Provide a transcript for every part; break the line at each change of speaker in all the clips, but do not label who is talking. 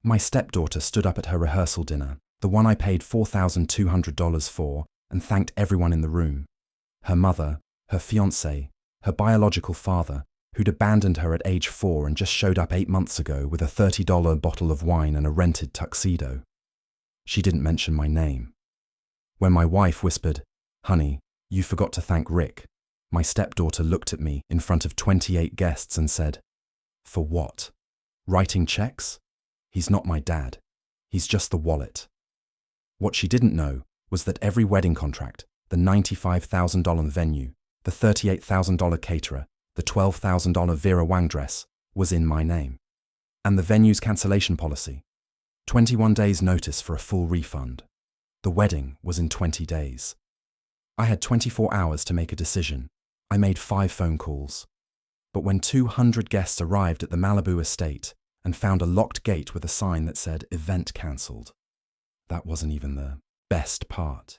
My stepdaughter stood up at her rehearsal dinner, the one I paid $4,200 for, and thanked everyone in the room. Her mother, her fiancé, her biological father, who'd abandoned her at age 4 and just showed up 8 months ago with a $30 bottle of wine and a rented tuxedo. She didn't mention my name. When my wife whispered, "Honey, you forgot to thank Rick," my stepdaughter looked at me in front of 28 guests and said, "For what? Writing checks? He's not my dad. He's just the wallet." What she didn't know was that every wedding contract, the $95,000 venue, the $38,000 caterer, the $12,000 Vera Wang dress, was in my name. And the venue's cancellation policy, 21 days notice for a full refund. The wedding was in 20 days. I had 24 hours to make a decision. I made 5 phone calls. But when 200 guests arrived at the Malibu estate and found a locked gate with a sign that said "Event cancelled," that wasn't even the best part.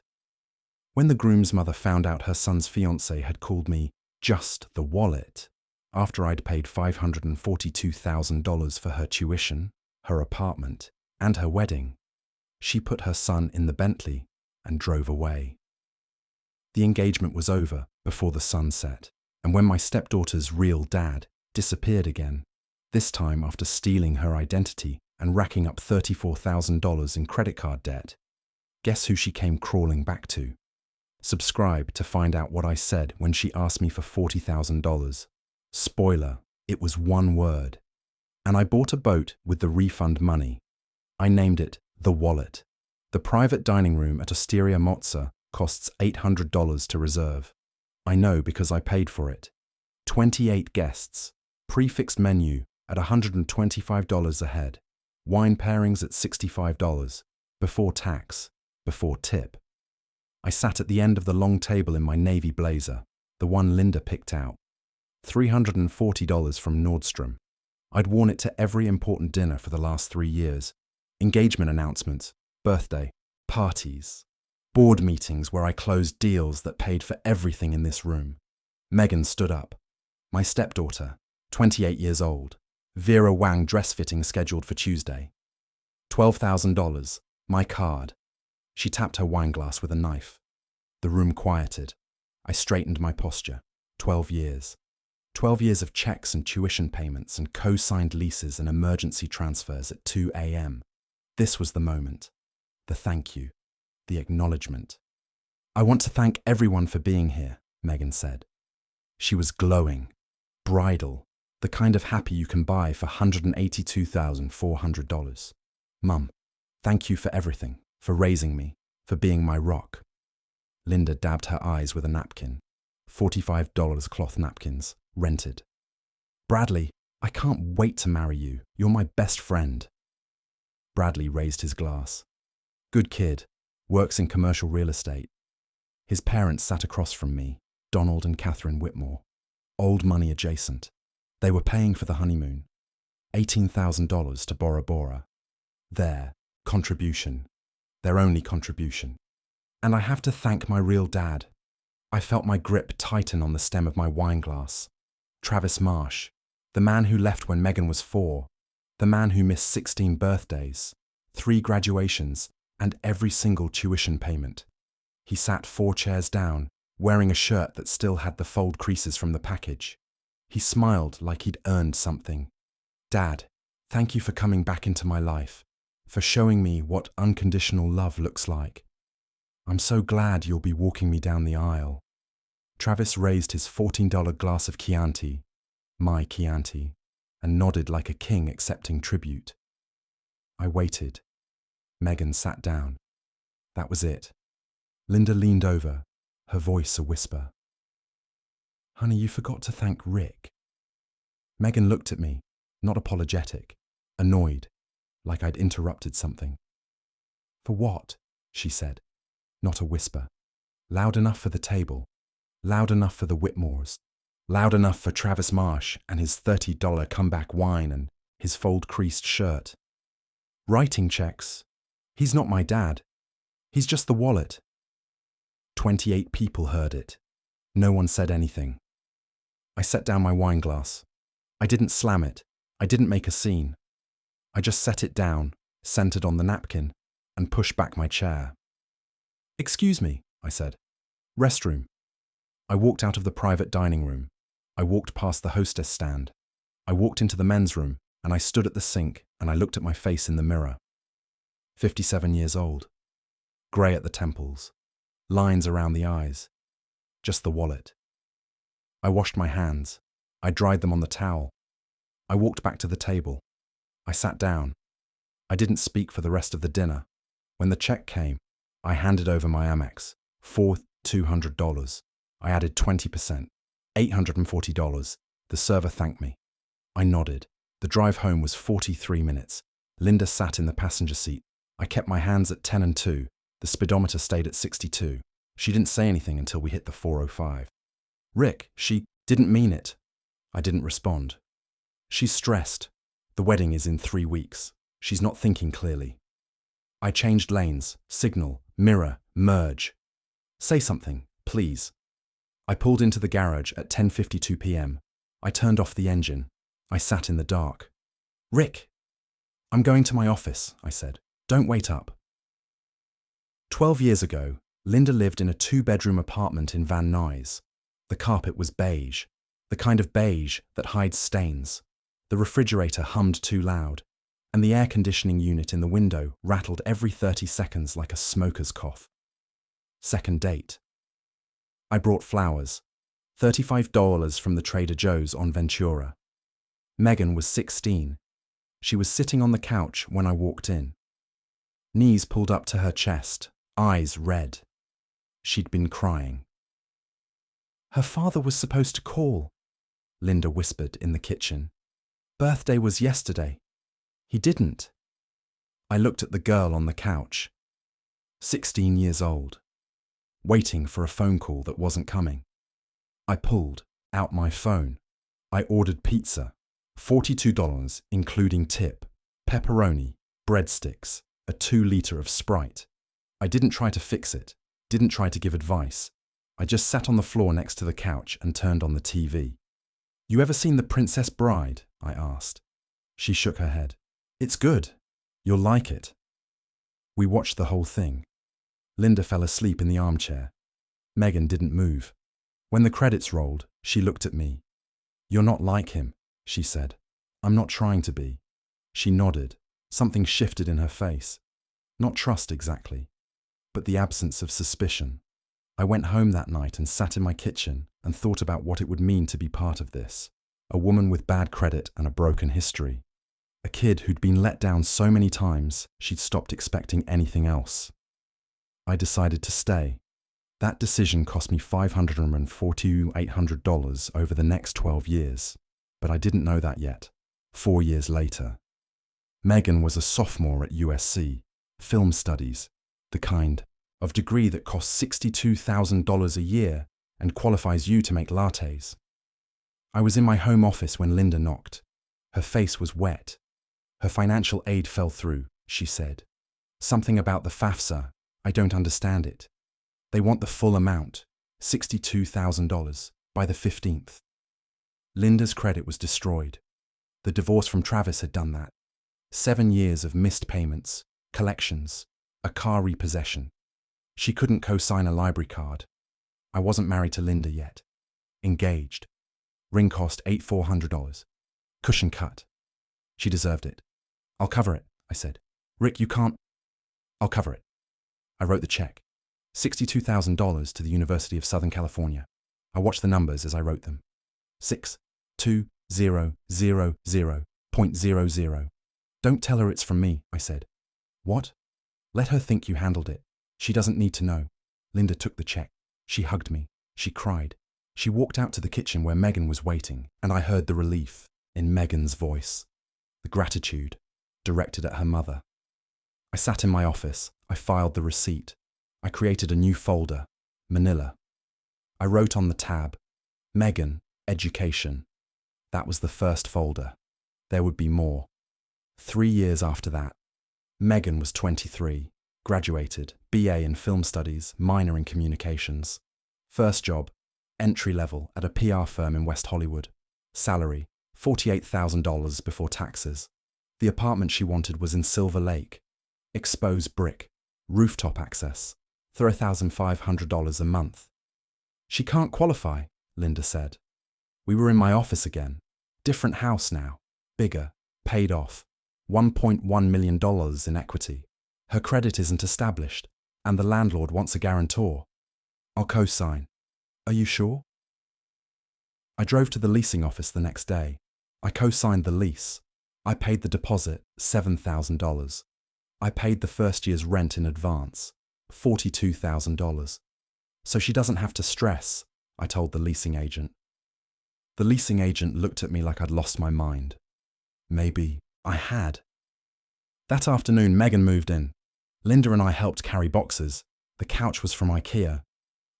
When the groom's mother found out her son's fiancé had called me just the wallet, after I'd paid $542,000 for her tuition, her apartment, and her wedding, she put her son in the Bentley and drove away. The engagement was over before the sun set, and when my stepdaughter's real dad disappeared again, this time after stealing her identity and racking up $34,000 in credit card debt, guess who she came crawling back to? Subscribe to find out what I said when she asked me for $40,000. Spoiler, it was one word. And I bought a boat with the refund money. I named it The Wallet. The private dining room at Osteria Mozza costs $800 to reserve. I know because I paid for it. 28 guests, prefixed menu at $125 a head, wine pairings at $65, before tax, before tip. I sat at the end of the long table in my navy blazer, the one Linda picked out. $340 from Nordstrom. I'd worn it to every important dinner for the last 3 years. Engagement announcements, birthday, parties, board meetings where I closed deals that paid for everything in this room. Megan stood up. My stepdaughter, 28 years old. Vera Wang dress fitting scheduled for Tuesday. $12,000, my card. She tapped her wine glass with a knife. The room quieted. I straightened my posture. 12 years. 12 years of checks and tuition payments and co-signed leases and emergency transfers at 2 a.m. This was the moment. The thank you. The acknowledgement. "I want to thank everyone for being here," Megan said. She was glowing. Bridal. The kind of happy you can buy for $182,400. "Mum, thank you for everything, for raising me, for being my rock." Linda dabbed her eyes with a napkin. $45 cloth napkins, rented. "Bradley, I can't wait to marry you. You're my best friend." Bradley raised his glass. "Good kid, works in commercial real estate." His parents sat across from me, Donald and Catherine Whitmore. Old money adjacent. They were paying for the honeymoon. $18,000 to Bora Bora. Their contribution. Their only contribution. And I have to thank my real dad. I felt my grip tighten on the stem of my wine glass. Travis Marsh, the man who left when Megan was 4, the man who missed 16 birthdays, 3 graduations, and every single tuition payment. He sat 4 chairs down, wearing a shirt that still had the fold creases from the package. He smiled like he'd earned something. "Dad, thank you for coming back into my life, for showing me what unconditional love looks like. I'm so glad you'll be walking me down the aisle." Travis raised his $14 glass of Chianti, my Chianti, and nodded like a king accepting tribute. I waited. Megan sat down. That was it. Linda leaned over, her voice a whisper. "Honey, you forgot to thank Rick." Megan looked at me, not apologetic, annoyed, like I'd interrupted something. "For what?" she said, not a whisper. Loud enough for the table, loud enough for the Whitmores, loud enough for Travis Marsh and his $30 comeback wine and his fold-creased shirt. "Writing checks. He's not my dad. He's just the wallet." 28 people heard it. No one said anything. I set down my wine glass. I didn't slam it. I didn't make a scene. I just set it down, centered on the napkin, and pushed back my chair. "Excuse me," I said. "Restroom." I walked out of the private dining room. I walked past the hostess stand. I walked into the men's room, and I stood at the sink, and I looked at my face in the mirror. 57 years old. Grey at the temples. Lines around the eyes. Just the wallet. I washed my hands. I dried them on the towel. I walked back to the table. I sat down. I didn't speak for the rest of the dinner. When the check came, I handed over my Amex, $200. I added 20%, $840. The server thanked me. I nodded. The drive home was 43 minutes. Linda sat in the passenger seat. I kept my hands at 10 and 2. The speedometer stayed at 62. She didn't say anything until we hit the 405. "Rick, she didn't mean it." I didn't respond. "She's stressed. The wedding is in 3 weeks. She's not thinking clearly." I changed lanes, signal, mirror, merge. "Say something, please." I pulled into the garage at 10:52 p.m. I turned off the engine. I sat in the dark. "Rick." "I'm going to my office," I said. "Don't wait up." 12 years ago, Linda lived in a 2-bedroom apartment in Van Nuys. The carpet was beige, the kind of beige that hides stains. The refrigerator hummed too loud, and the air conditioning unit in the window rattled every 30 seconds like a smoker's cough. Second date. I brought flowers, $35 from the Trader Joe's on Ventura. Megan was 16. She was sitting on the couch when I walked in. Knees pulled up to her chest, eyes red. She'd been crying. "Her father was supposed to call," Linda whispered in the kitchen. "Birthday was yesterday. He didn't." I looked at the girl on the couch. 16 years old. Waiting for a phone call that wasn't coming. I pulled out my phone. I ordered pizza. $42, including tip, pepperoni, breadsticks, a 2-liter of Sprite. I didn't try to fix it, didn't try to give advice. I just sat on the floor next to the couch and turned on the TV. "You ever seen The Princess Bride?" I asked. She shook her head. "It's good. You'll like it." We watched the whole thing. Linda fell asleep in the armchair. Megan didn't move. When the credits rolled, she looked at me. "You're not like him," she said. "I'm not trying to be." She nodded. Something shifted in her face. Not trust exactly, but the absence of suspicion. I went home that night and sat in my kitchen and thought about what it would mean to be part of this. A woman with bad credit and a broken history. A kid who'd been let down so many times she'd stopped expecting anything else. I decided to stay. That decision cost me $548 over the next 12 years, but I didn't know that yet. 4 years later. Megan was a sophomore at USC, film studies, the kind of degree that costs $62,000 a year and qualifies you to make lattes. I was in my home office when Linda knocked. Her face was wet. Her financial aid fell through, she said. "Something about the FAFSA, I don't understand it. They want the full amount, $62,000, by the 15th. Linda's credit was destroyed. The divorce from Travis had done that. 7 years of missed payments, collections, a car repossession. She couldn't co-sign a library card. I wasn't married to Linda yet. Engaged. Ring cost $8,400. Cushion cut. She deserved it. "I'll cover it," I said. "Rick, you can't." "I'll cover it." I wrote the check. $62,000 to the University of Southern California. I watched the numbers as I wrote them. 62000.00. "Don't tell her it's from me," I said. "What?" "Let her think you handled it. She doesn't need to know." Linda took the check. She hugged me. She cried. She walked out to the kitchen where Megan was waiting, and I heard the relief in Megan's voice, the gratitude directed at her mother. I sat in my office. I filed the receipt. I created a new folder, Manila. I wrote on the tab, Megan, Education. That was the first folder. There would be more. 3 years after that, Megan was 23, graduated, BA in Film Studies, minor in Communications. First job, entry level at a PR firm in West Hollywood. Salary, $48,000 before taxes. The apartment she wanted was in Silver Lake. Exposed brick, rooftop access, $3,500 a month. She can't qualify, Linda said. We were in my office again. Different house now, bigger, paid off, $1.1 million in equity. Her credit isn't established, and the landlord wants a guarantor. I'll co-sign. Are you sure? I drove to the leasing office the next day. I co-signed the lease. I paid the deposit, $7,000. I paid the first year's rent in advance, $42,000. So she doesn't have to stress, I told the leasing agent. The leasing agent looked at me like I'd lost my mind. Maybe I had. That afternoon, Megan moved in. Linda and I helped carry boxes. The couch was from IKEA.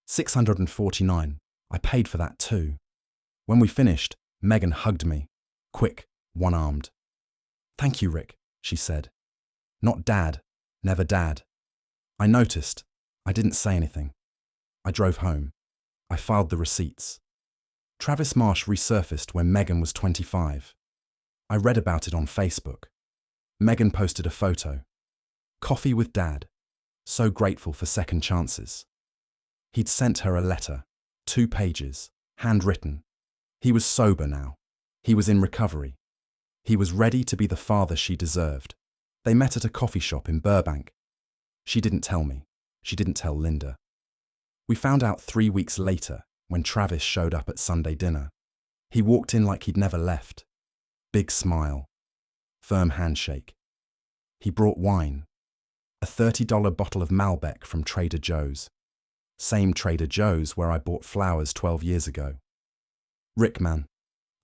$649. I paid for that too. When we finished, Megan hugged me. Quick, one-armed. Thank you, Rick, she said. Not Dad. Never Dad. I noticed. I didn't say anything. I drove home. I filed the receipts. Travis Marsh resurfaced when Megan was 25. I read about it on Facebook. Megan posted a photo. Coffee with Dad. So grateful for second chances. He'd sent her a letter, 2 pages, handwritten. He was sober now. He was in recovery. He was ready to be the father she deserved. They met at a coffee shop in Burbank. She didn't tell me. She didn't tell Linda. We found out 3 weeks later when Travis showed up at Sunday dinner. He walked in like he'd never left. Big smile. Firm handshake. He brought wine. A $30 bottle of Malbec from Trader Joe's. Same Trader Joe's where I bought flowers 12 years ago. Rick, man,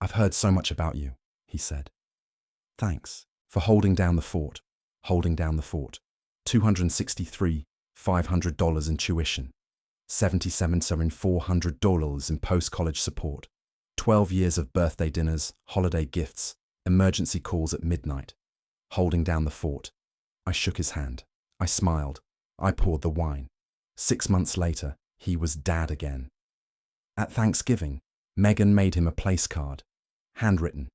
I've heard so much about you, he said. Thanks for holding down the fort. Holding down the fort. $263,500 in tuition. $77,400 in post-college support. 12 years of birthday dinners, holiday gifts, emergency calls at midnight. Holding down the fort. I shook his hand. I smiled. I poured the wine. 6 months later, he was Dad again. At Thanksgiving, Megan made him a place card. Handwritten.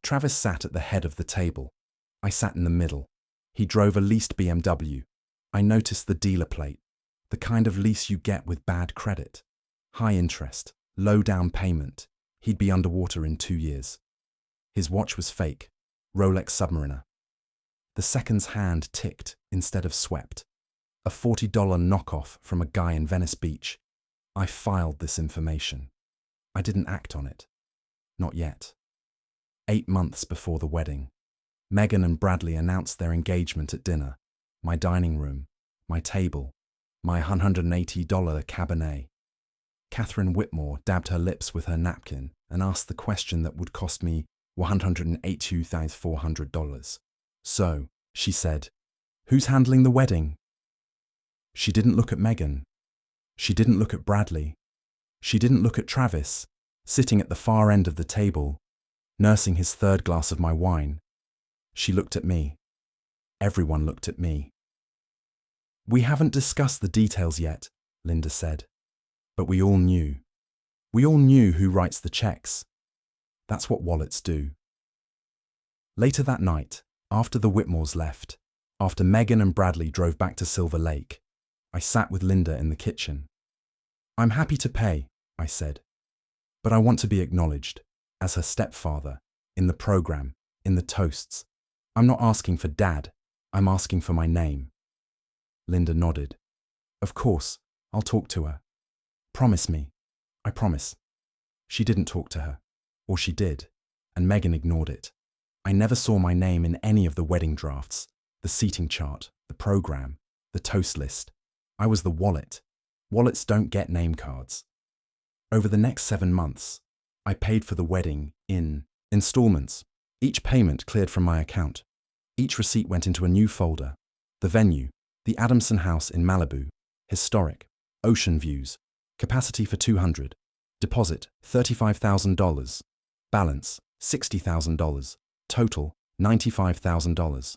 Travis sat at the head of the table. I sat in the middle. He drove a leased BMW. I noticed the dealer plate. The kind of lease you get with bad credit. High interest, low down payment. He'd be underwater in 2 years. His watch was fake. Rolex Submariner. The seconds hand ticked instead of swept. A $40 knockoff from a guy in Venice Beach. I filed this information. I didn't act on it. Not yet. 8 months before the wedding, Megan and Bradley announced their engagement at dinner. My dining room, my table, my $180 Cabernet. Catherine Whitmore dabbed her lips with her napkin and asked the question that would cost me $182,400. So, she said, "Who's handling the wedding?" She didn't look at Megan. She didn't look at Bradley. She didn't look at Travis, sitting at the far end of the table, nursing his 3rd glass of my wine. She looked at me. Everyone looked at me. We haven't discussed the details yet, Linda said. But we all knew. We all knew who writes the checks. That's what wallets do. Later that night, after the Whitmores left, after Megan and Bradley drove back to Silver Lake, I sat with Linda in the kitchen. I'm happy to pay, I said. But I want to be acknowledged, as her stepfather, in the program, in the toasts. I'm not asking for Dad, I'm asking for my name. Linda nodded. Of course, I'll talk to her. Promise me. I promise. She didn't talk to her. Or she did, and Megan ignored it. I never saw my name in any of the wedding drafts, the seating chart, the program, the toast list. I was the wallet. Wallets don't get name cards. Over the next 7 months, I paid for the wedding in installments. Each payment cleared from my account. Each receipt went into a new folder. The venue, the Adamson House in Malibu, historic, ocean views, capacity for 200, deposit $35,000, balance $60,000, total $95,000.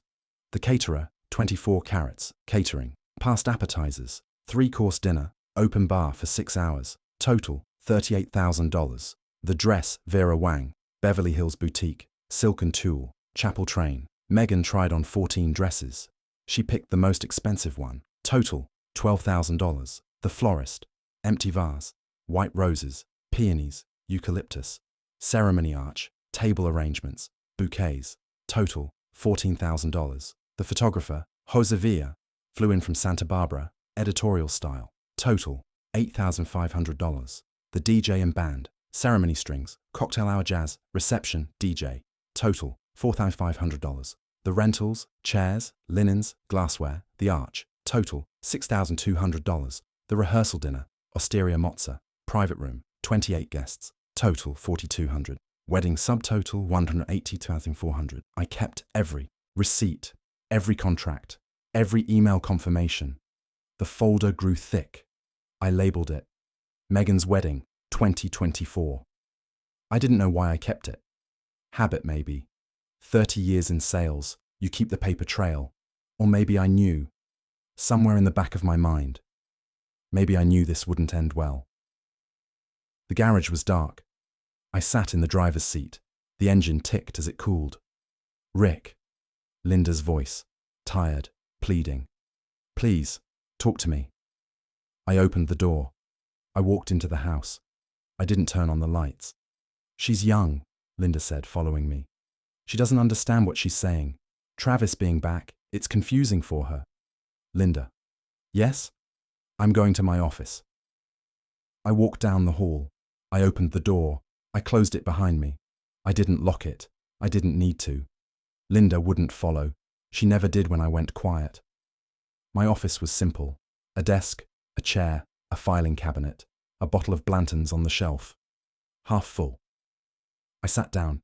The caterer, 24 carats, catering, past appetizers, 3-course dinner, open bar for 6 hours, total $38,000. The dress, Vera Wang, Beverly Hills Boutique, silk and tulle, chapel train, Megan tried on 14 dresses. She picked the most expensive one. Total, $12,000. The florist, empty vase, white roses, peonies, eucalyptus, ceremony arch, table arrangements, bouquets. Total, $14,000. The photographer, Josevia, flew in from Santa Barbara, editorial style. Total, $8,500. The DJ and band, ceremony strings, cocktail hour jazz, reception, DJ. Total, $4,500. The rentals, chairs, linens, glassware, the arch. Total, $6,200. The rehearsal dinner, osteria mozza, private room, 28 guests. Total, $4,200. Wedding subtotal, $182,400. I kept every receipt, every contract, every email confirmation. The folder grew thick. I labeled it, Megan's Wedding, 2024. I didn't know why I kept it. Habit, maybe. 30 years in sales, you keep the paper trail. Or maybe I knew, somewhere in the back of my mind. Maybe I knew this wouldn't end well. The garage was dark. I sat in the driver's seat. The engine ticked as it cooled. Rick. Linda's voice, tired, pleading. Please, talk to me. I opened the door. I walked into the house. I didn't turn on the lights. She's young, Linda said, following me. She doesn't understand what she's saying. Travis being back, it's confusing for her. Linda. Yes? I'm going to my office. I walked down the hall. I opened the door. I closed it behind me. I didn't lock it. I didn't need to. Linda wouldn't follow. She never did when I went quiet. My office was simple. A desk, a chair, a filing cabinet, a bottle of Blanton's on the shelf. Half full. I sat down.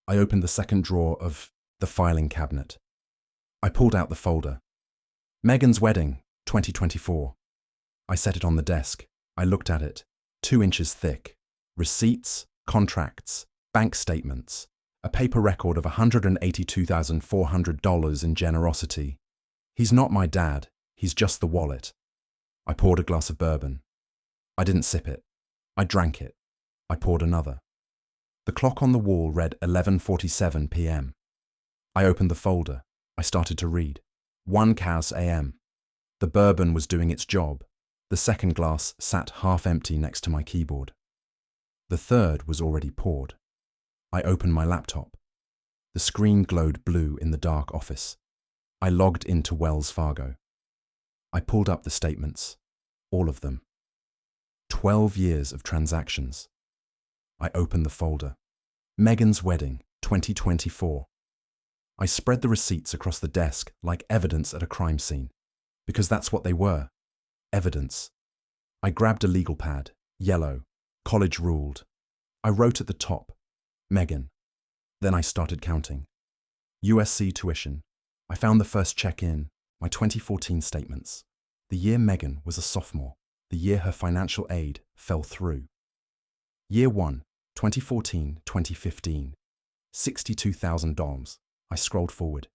I opened the second drawer of the filing cabinet. I pulled out the folder. Megan's Wedding, 2024. I set it on the desk. I looked at it. 2 inches thick. Receipts, contracts, bank statements. A paper record of $182,400 in generosity. He's not my dad. He's just the wallet. I poured a glass of bourbon. I didn't sip it. I drank it. I poured another. The clock on the wall read 11:47 p.m. I opened the folder. I started to read. 1 Cas a.m. The bourbon was doing its job. The second glass sat half empty next to my keyboard. The third was already poured. I opened my laptop. The screen glowed blue in the dark office. I logged into Wells Fargo. I pulled up the statements. All of them. 12 years of transactions. I opened the folder. Megan's Wedding, 2024. I spread the receipts across the desk like evidence at a crime scene, because that's what they were, evidence. I grabbed a legal pad, yellow, college ruled. I wrote at the top, Megan. Then I started counting. USC tuition. I found the first check in, my 2014 statements. The year Megan was a sophomore, the year her financial aid fell through. Year 1, 2014-2015, $62,000. I scrolled forward.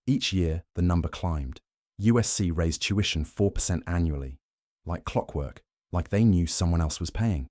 Each year, the number climbed. USC raised tuition 4% annually, like clockwork, like they knew someone else was paying.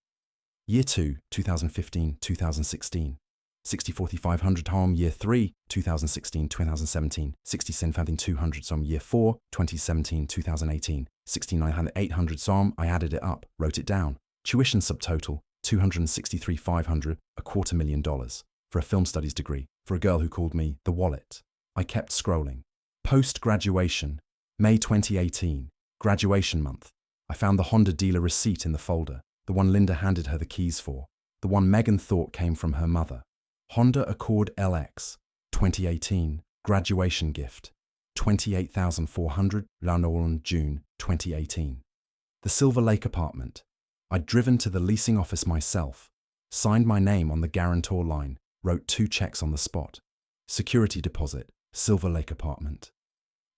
Year 2, 2015-2016, $64,500 home. Year 3, 2016-2017, $67,200 som. Year 4, 2017-2018, $69,800 som. I added it up, wrote it down. Tuition subtotal, $263,500, $250,000, for a film studies degree, for a girl who called me the wallet. I kept scrolling. Post-graduation, May 2018, graduation month. I found the Honda dealer receipt in the folder, the one Linda handed her the keys for, the one Megan thought came from her mother. Honda Accord LX, 2018, graduation gift, $28,400, Lanolin, June 2018. The Silver Lake apartment. I'd driven to the leasing office myself, signed my name on the guarantor line, wrote 2 checks on the spot. Security deposit, Silver Lake apartment.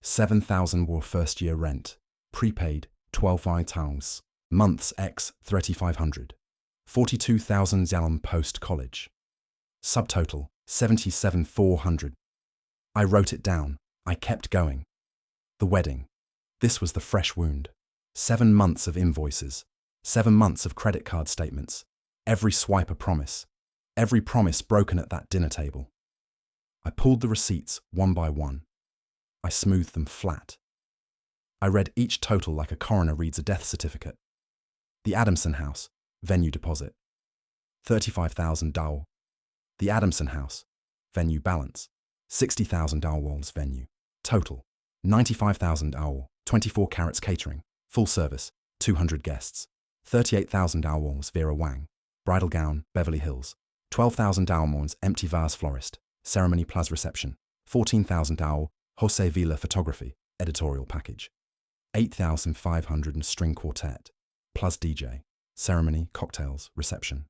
$7,000 were first year rent, prepaid, 12 items, months X, $3,500. $42,000 Zalem post college. Subtotal, $77,400. I wrote it down. I kept going. The wedding. This was the fresh wound. 7 months of invoices. 7 months of credit card statements. Every swipe a promise. Every promise broken at that dinner table. I pulled the receipts one by one. I smoothed them flat. I read each total like a coroner reads a death certificate. The Adamson House, venue deposit, $35,000. The Adamson House, venue balance, $60,000 venue. Total, $95,000. 24 carats catering, full service, 200 guests. $38,000 Vera Wang, bridal gown, Beverly Hills. $12,000 empty vase florist, ceremony plus reception. $14,000 Jose Villa photography, editorial package. $8,500 string quartet, plus DJ, ceremony, cocktails, reception.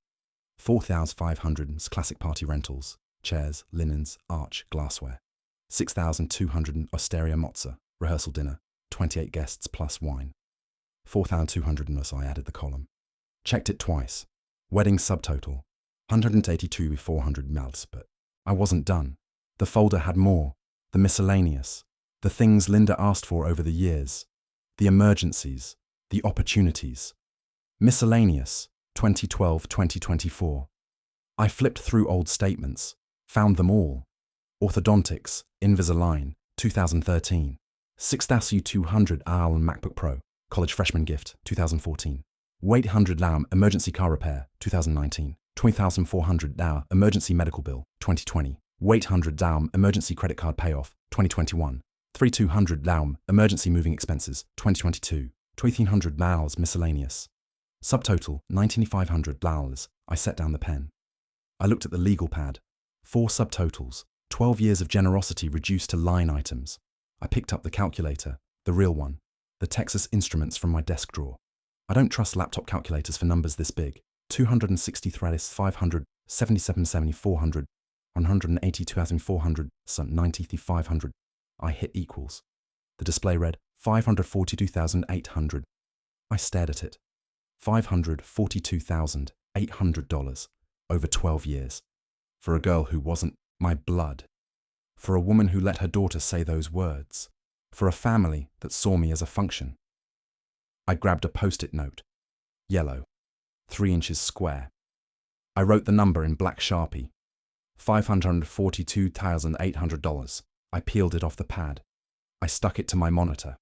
$4,500 classic party rentals, chairs, linens, arch, glassware. $6,200 osteria mozza, rehearsal dinner, 28 guests plus wine. $4,200 I added the column. Checked it twice. Wedding subtotal, $182,400 mals, but I wasn't done. The folder had more. The miscellaneous. The things Linda asked for over the years. The emergencies. The opportunities. Miscellaneous, 2012-2024. I flipped through old statements. Found them all. Orthodontics, Invisalign, 2013. 6,200 AL MacBook Pro, college freshman gift, 2014. 800 LAM emergency car repair, 2019. 20,400 LAM emergency medical bill, 2020. 800 LAM emergency credit card payoff, 2021. 3,200 LAM emergency moving expenses, 2022. 1,300 LALs miscellaneous. Subtotal, 9,500 LALs. I set down the pen. I looked at the legal pad. 4 subtotals. 12 years of generosity reduced to line items. I picked up the calculator, the real one, the Texas Instruments from my desk drawer. I don't trust laptop calculators for numbers this big. 260 threads, 500, 77, 70, 400, 182,400, 90,500. I hit equals. The display read $542,800. I stared at it. $542,800 over 12 years. For a girl who wasn't my blood. For a woman who let her daughter say those words. For a family that saw me as a function. I grabbed a post-it note. Yellow. 3 inches square. I wrote the number in black Sharpie. $542,800. I peeled it off the pad. I stuck it to my monitor.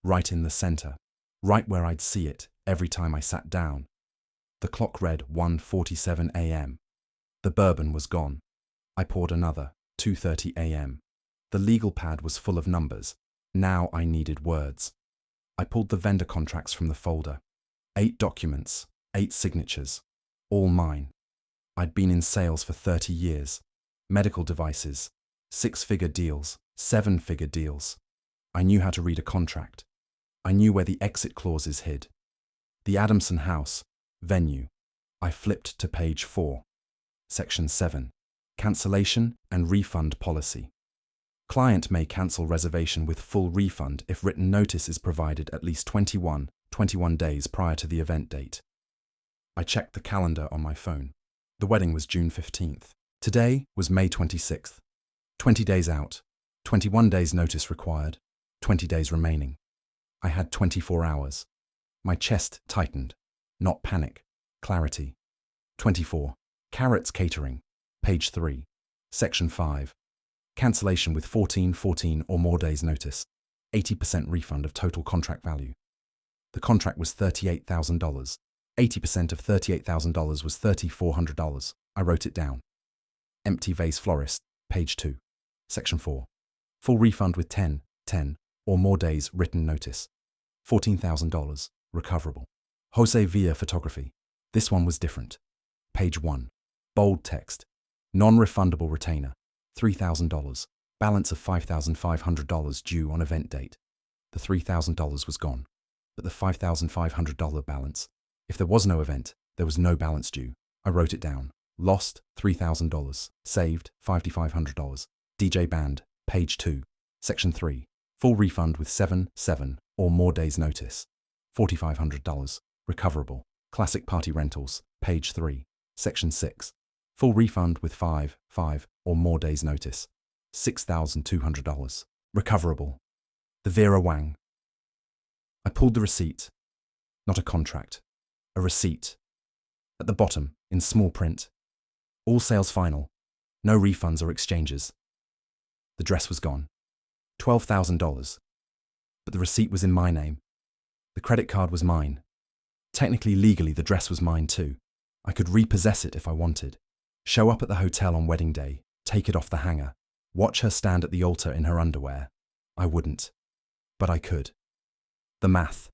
Right in the center. Right where I'd see it every time I sat down. The clock read 1:47 a.m. The bourbon was gone. I poured another, 2:30 a.m. The legal pad was full of numbers. Now I needed words. I pulled the vendor contracts from the folder. 8 documents, 8 signatures, all mine. I'd been in sales for 30 years. Medical devices, 6-figure deals, 7-figure deals. I knew how to read a contract. I knew where the exit clauses hid. The Adamson House, venue. I flipped to page 4. Section 7. Cancellation and refund policy. Client may cancel reservation with full refund if written notice is provided at least 21 days prior to the event date. I checked the calendar on my phone. The wedding was June 15th. Today was May 26th. 20 days out. 21 days notice required. 20 days remaining. I had 24 hours. My chest tightened. Not panic. Clarity. 24. Carrots Catering. Page 3. Section 5. Cancellation with 14 or more days notice. 80% refund of total contract value. The contract was $38,000. 80% of $38,000 was $3,400. I wrote it down. Empty vase florist. Page 2. Section 4. Full refund with 10 or more days written notice. $14,000. Recoverable. Jose Villa photography. This one was different. Page 1. Bold text. Non-refundable retainer. $3,000. Balance of $5,500 due on event date. The $3,000 was gone. But the $5,500 balance. If there was no event, there was no balance due. I wrote it down. Lost, $3,000. Saved, $5,500. DJ band, page 2. Section 3. Full refund with 7 or more days notice. $4,500. Recoverable. Classic party rentals, page 3. Section 6. Full refund with 5 or more days notice. $6,200. Recoverable. The Vera Wang. I pulled the receipt. Not a contract. A receipt. At the bottom, in small print. All sales final. No refunds or exchanges. The dress was gone. $12,000. But the receipt was in my name. The credit card was mine. Technically, legally, the dress was mine too. I could repossess it if I wanted. Show up at the hotel on wedding day, take it off the hanger, watch her stand at the altar in her underwear. I wouldn't. But I could. The math.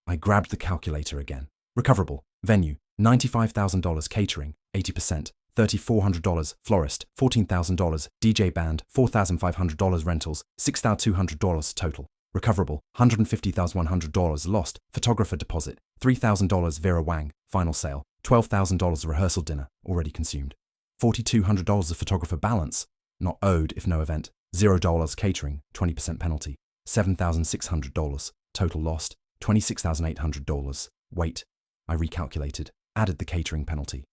I grabbed the calculator again. Recoverable. Venue. $95,000 catering. 80%. $3,400 florist. $14,000 DJ band. $4,500 rentals. $6,200 total. Recoverable. $150,100 lost. Photographer deposit. $3,000 Vera Wang. Final sale. $12,000 rehearsal dinner. Already consumed. $4,200 of photographer balance. Not owed if no event. $0 catering. 20% penalty. $7,600 total lost. $26,800. Wait. I recalculated. Added the catering penalty.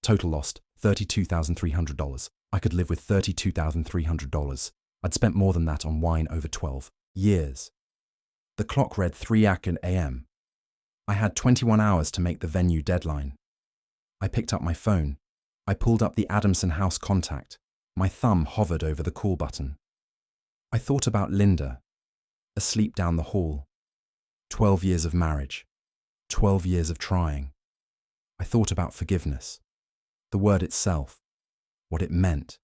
Total lost. $32,300. I could live with $32,300. I'd spent more than that on wine over 12 years. The clock read 3 a.m. I had 21 hours to make the venue deadline. I picked up my phone. I pulled up the Adamson House contact. My thumb hovered over the call button. I thought about Linda, asleep down the hall. 12 years of marriage. 12 years of trying. I thought about forgiveness. The word itself. What it meant.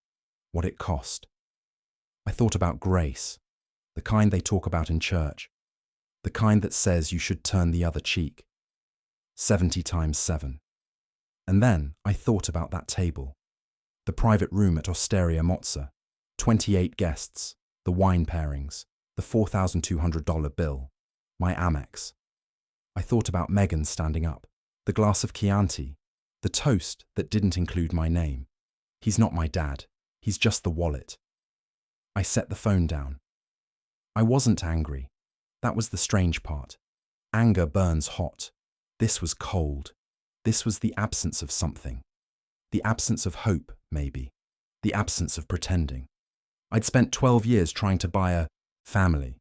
What it cost. I thought about grace. The kind they talk about in church. The kind that says you should turn the other cheek. 70 times 7. And then I thought about that table. The private room at Osteria Mozza. 28 guests. The wine pairings. The $4,200 bill. My Amex. I thought about Megan standing up. The glass of Chianti. The toast that didn't include my name. He's not my dad. He's just the wallet. I set the phone down. I wasn't angry. That was the strange part. Anger burns hot. This was cold. This was the absence of something. The absence of hope, maybe. The absence of pretending. I'd spent 12 years trying to buy a family,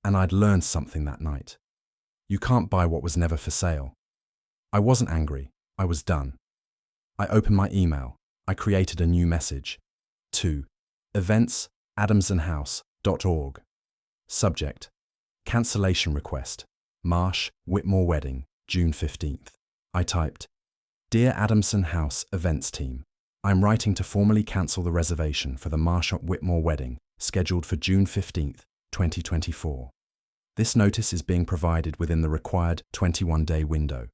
and I'd learned something that night. You can't buy what was never for sale. I wasn't angry. I was done. I opened my email. I created a new message. To events@adamsonhouse.org. Subject: cancellation request. Marsh, Whitmore wedding, June 15th. I typed, Dear Adamson House events team, I'm writing to formally cancel the reservation for the Marsh at Whitmore wedding scheduled for June 15th, 2024. This notice is being provided within the required 21-day window.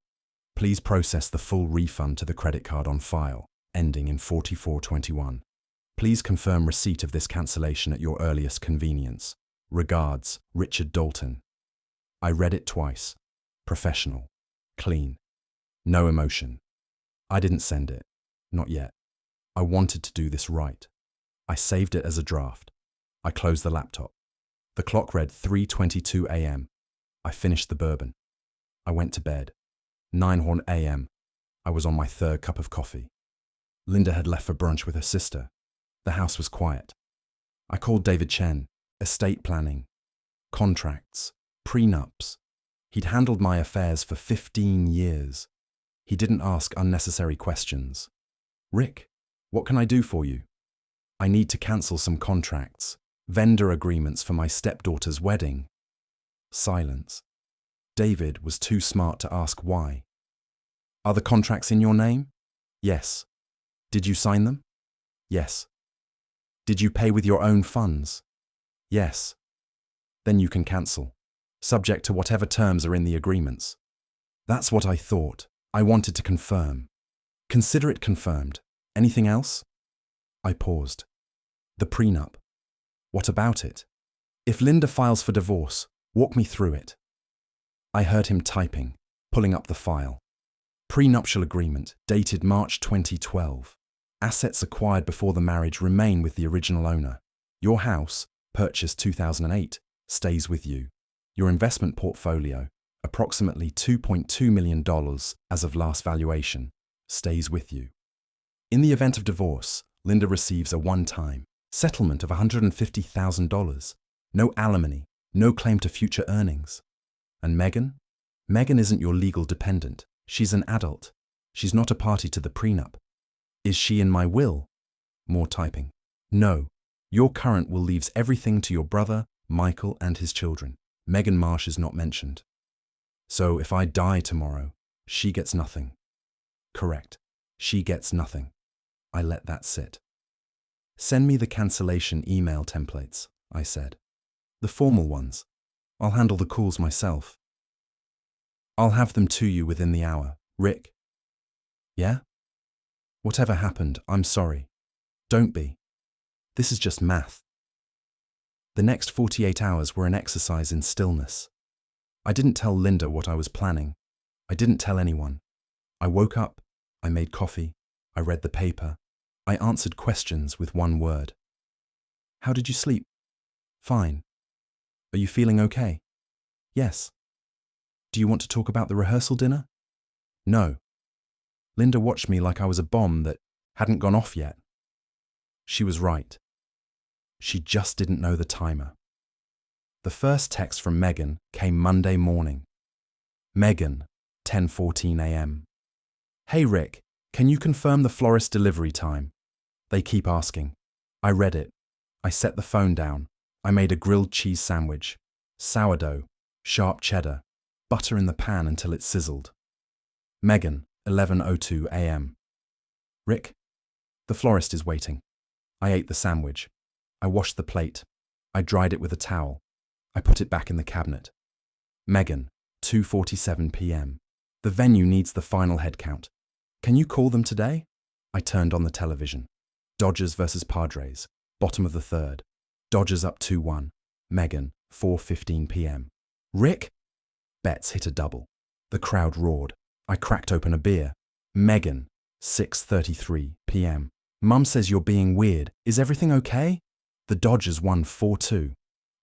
Please process the full refund to the credit card on file, ending in 4421. Please confirm receipt of this cancellation at your earliest convenience. Regards, Richard Dalton. I read it twice. Professional. Clean. No emotion. I didn't send it. Not yet. I wanted to do this right. I saved it as a draft. I closed the laptop. The clock read 3:22 a.m. I finished the bourbon. I went to bed. 9 a.m. I was on my third cup of coffee. Linda had left for brunch with her sister. The house was quiet. I called David Chen. Estate planning. Contracts. Prenups. He'd handled my affairs for 15 years. He didn't ask unnecessary questions. Rick, what can I do for you? I need to cancel some contracts. Vendor agreements for my stepdaughter's wedding. Silence. David was too smart to ask why. Are the contracts in your name? Yes. Did you sign them? Yes. Did you pay with your own funds? Yes. Then you can cancel, subject to whatever terms are in the agreements. That's what I thought. I wanted to confirm. Consider it confirmed. Anything else? I paused. The prenup. What about it? If Linda files for divorce, walk me through it. I heard him typing, pulling up the file. Prenuptial agreement, dated March 2012. Assets acquired before the marriage remain with the original owner. Your house, purchased 2008, stays with you. Your investment portfolio, approximately $2.2 million as of last valuation, stays with you. In the event of divorce, Linda receives a one-time settlement of $150,000. No alimony, no claim to future earnings. And Megan? Megan isn't your legal dependent. She's an adult. She's not a party to the prenup. Is she in my will? More typing. No. Your current will leaves everything to your brother, Michael, and his children. Megan Marsh is not mentioned. So if I die tomorrow, she gets nothing. Correct. She gets nothing. I let that sit. Send me the cancellation email templates, I said. The formal ones. I'll handle the calls myself. I'll have them to you within the hour, Rick. Yeah? Whatever happened, I'm sorry. Don't be. This is just math. The next 48 hours were an exercise in stillness. I didn't tell Linda what I was planning. I didn't tell anyone. I woke up, I made coffee, I read the paper, I answered questions with one word. How did you sleep? Fine. Are you feeling okay? Yes. Do you want to talk about the rehearsal dinner? No. Linda watched me like I was a bomb that hadn't gone off yet. She was right. She just didn't know the timer. The first text from Megan came Monday morning. Megan, 10:14 a.m. Hey Rick, can you confirm the florist delivery time? They keep asking. I read it. I set the phone down. I made a grilled cheese sandwich. Sourdough, sharp cheddar, butter in the pan until it sizzled. Megan, 11:02 a.m. Rick, the florist is waiting. I ate the sandwich. I washed the plate. I dried it with a towel. I put it back in the cabinet. Megan, 2:47 p.m. The venue needs the final head count. Can you call them today? I turned on the television. Dodgers versus Padres, bottom of the third. Dodgers up 2-1. Megan, 4:15 p.m. Rick? Betts hit a double. The crowd roared. I cracked open a beer. Megan, 6:33 p.m. Mum says you're being weird. Is everything okay? The Dodgers won 4-2.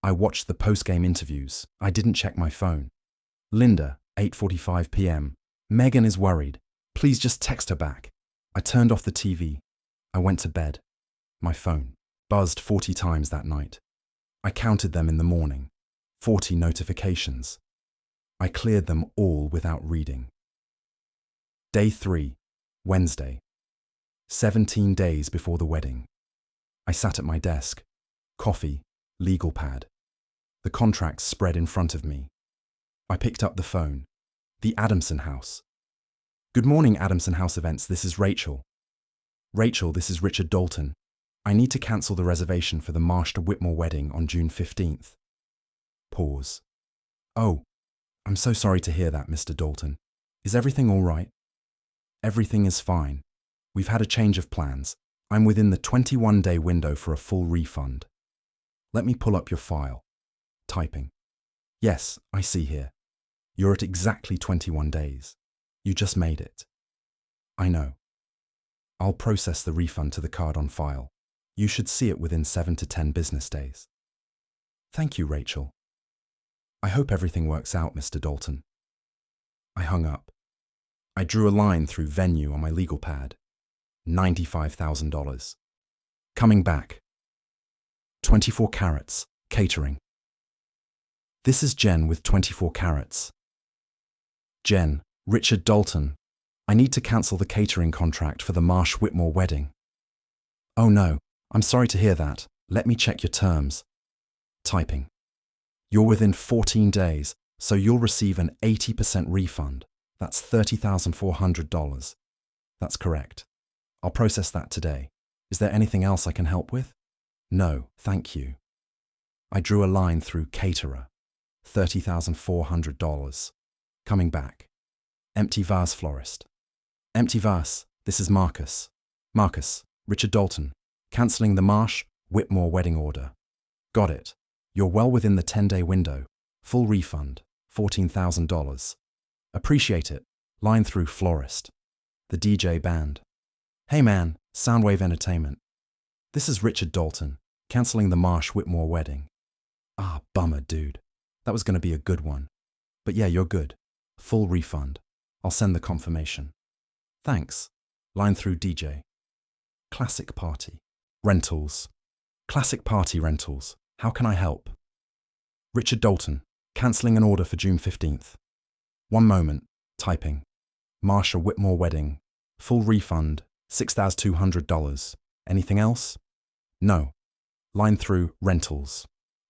I watched the post-game interviews. I didn't check my phone. Linda, 8:45 p.m. Megan is worried. Please just text her back. I turned off the TV. I went to bed. My phone buzzed 40 times that night. I counted them in the morning. 40 notifications. I cleared them all without reading. Day 3, Wednesday. 17 days before the wedding. I sat at my desk. Coffee, legal pad. The contracts spread in front of me. I picked up the phone. The Adamson House. Good morning, Adamson House Events. This is Rachel. Rachel, this is Richard Dalton. I need to cancel the reservation for the Marsh to Whitmore wedding on June 15th. Pause. Oh, I'm so sorry to hear that, Mr. Dalton. Is everything all right? Everything is fine. We've had a change of plans. I'm within the 21-day window for a full refund. Let me pull up your file. Typing. Yes, I see here. You're at exactly 21 days. You just made it. I know. I'll process the refund to the card on file. You should see it within 7 to 10 business days. Thank you, Rachel. I hope everything works out, Mr. Dalton. I hung up. I drew a line through venue on my legal pad. $95,000. Coming back. 24 carats, catering. This is Jen with 24 carats. Jen, Richard Dalton. I need to cancel the catering contract for the Marsh Whitmore wedding. Oh no, I'm sorry to hear that. Let me check your terms. Typing. You're within 14 days, so you'll receive an 80% refund. That's $30,400. That's correct. I'll process that today. Is there anything else I can help with? No, thank you. I drew a line through caterer. $30,400. Coming back. Empty vase florist. Empty vase, this is Marcus. Marcus, Richard Dalton. Cancelling the Marsh Whitmore wedding order. Got it. You're well within the 10-day window. Full refund, $14,000. Appreciate it. Line through florist. The DJ band. Hey man, Soundwave Entertainment. This is Richard Dalton, cancelling the Marsh Whitmore wedding. Ah, bummer, dude. That was going to be a good one. But yeah, you're good. Full refund. I'll send the confirmation. Thanks. Line through DJ. Classic Party. Rentals. Classic Party Rentals. How can I help? Richard Dalton, cancelling an order for June 15th. One moment. Typing. Marsha Whitmore wedding. Full refund, $6,200. Anything else? No. Line through rentals.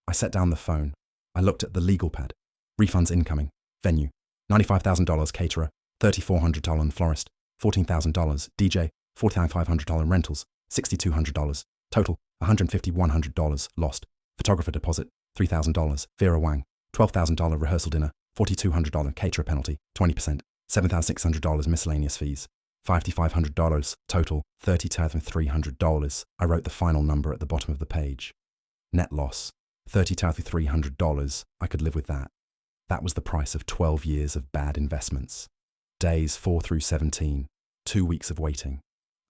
I set down the phone. I looked at the legal pad. Refunds incoming. Venue. $95,000 caterer. $3,400 florist. $14,000 DJ. $4,500 rentals. $6,200. Total $150,100 lost. Photographer deposit $3,000. Vera Wang. $12,000 rehearsal dinner. $4,200 caterer penalty 20%. $7,600 miscellaneous fees. $5,500 total $30,300. I wrote the final number at the bottom of the page. Net loss $30,300. I could live with that. That was the price of 12 years of bad investments. Days 4 through 17. 2 weeks of waiting.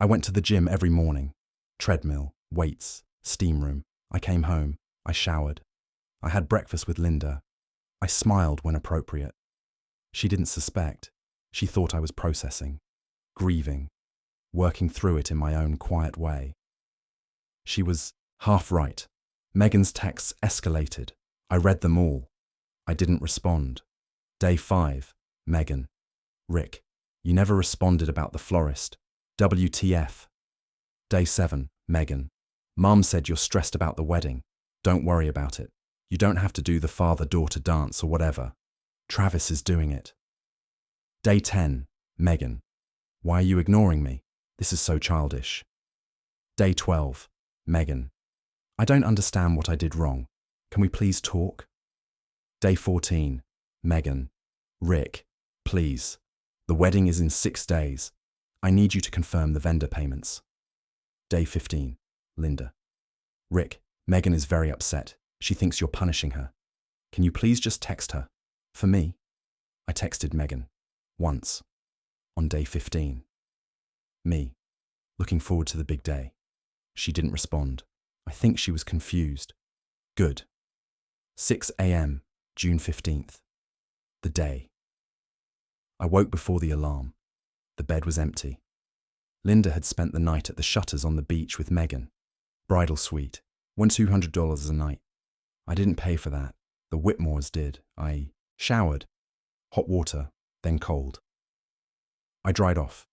I went to the gym every morning. Treadmill, weights, steam room. I came home. I showered. I had breakfast with Linda. I smiled when appropriate. She didn't suspect. She thought I was processing, grieving, working through it in my own quiet way. She was half right. Megan's texts escalated. I read them all. I didn't respond. Day 5. Megan. Rick, you never responded about the florist. WTF. Day 7. Megan. Mom said you're stressed about the wedding. Don't worry about it. You don't have to do the father-daughter dance or whatever. Travis is doing it. Day 10. Megan. Why are you ignoring me? This is so childish. Day 12. Megan. I don't understand what I did wrong. Can we please talk? Day 14. Megan. Rick, please. The wedding is in 6 days. I need you to confirm the vendor payments. Day 15. Linda. Rick, Megan is very upset. She thinks you're punishing her. Can you please just text her? For me? I texted Megan. Once. On day 15. Me. Looking forward to the big day. She didn't respond. I think she was confused. Good. 6 a.m., June 15th. The day. I woke before the alarm. The bed was empty. Linda had spent the night at the Shutters on the beach with Megan. Bridal suite. $200 a night. I didn't pay for that. The Whitmores did. I showered. Hot water, then cold. I dried off.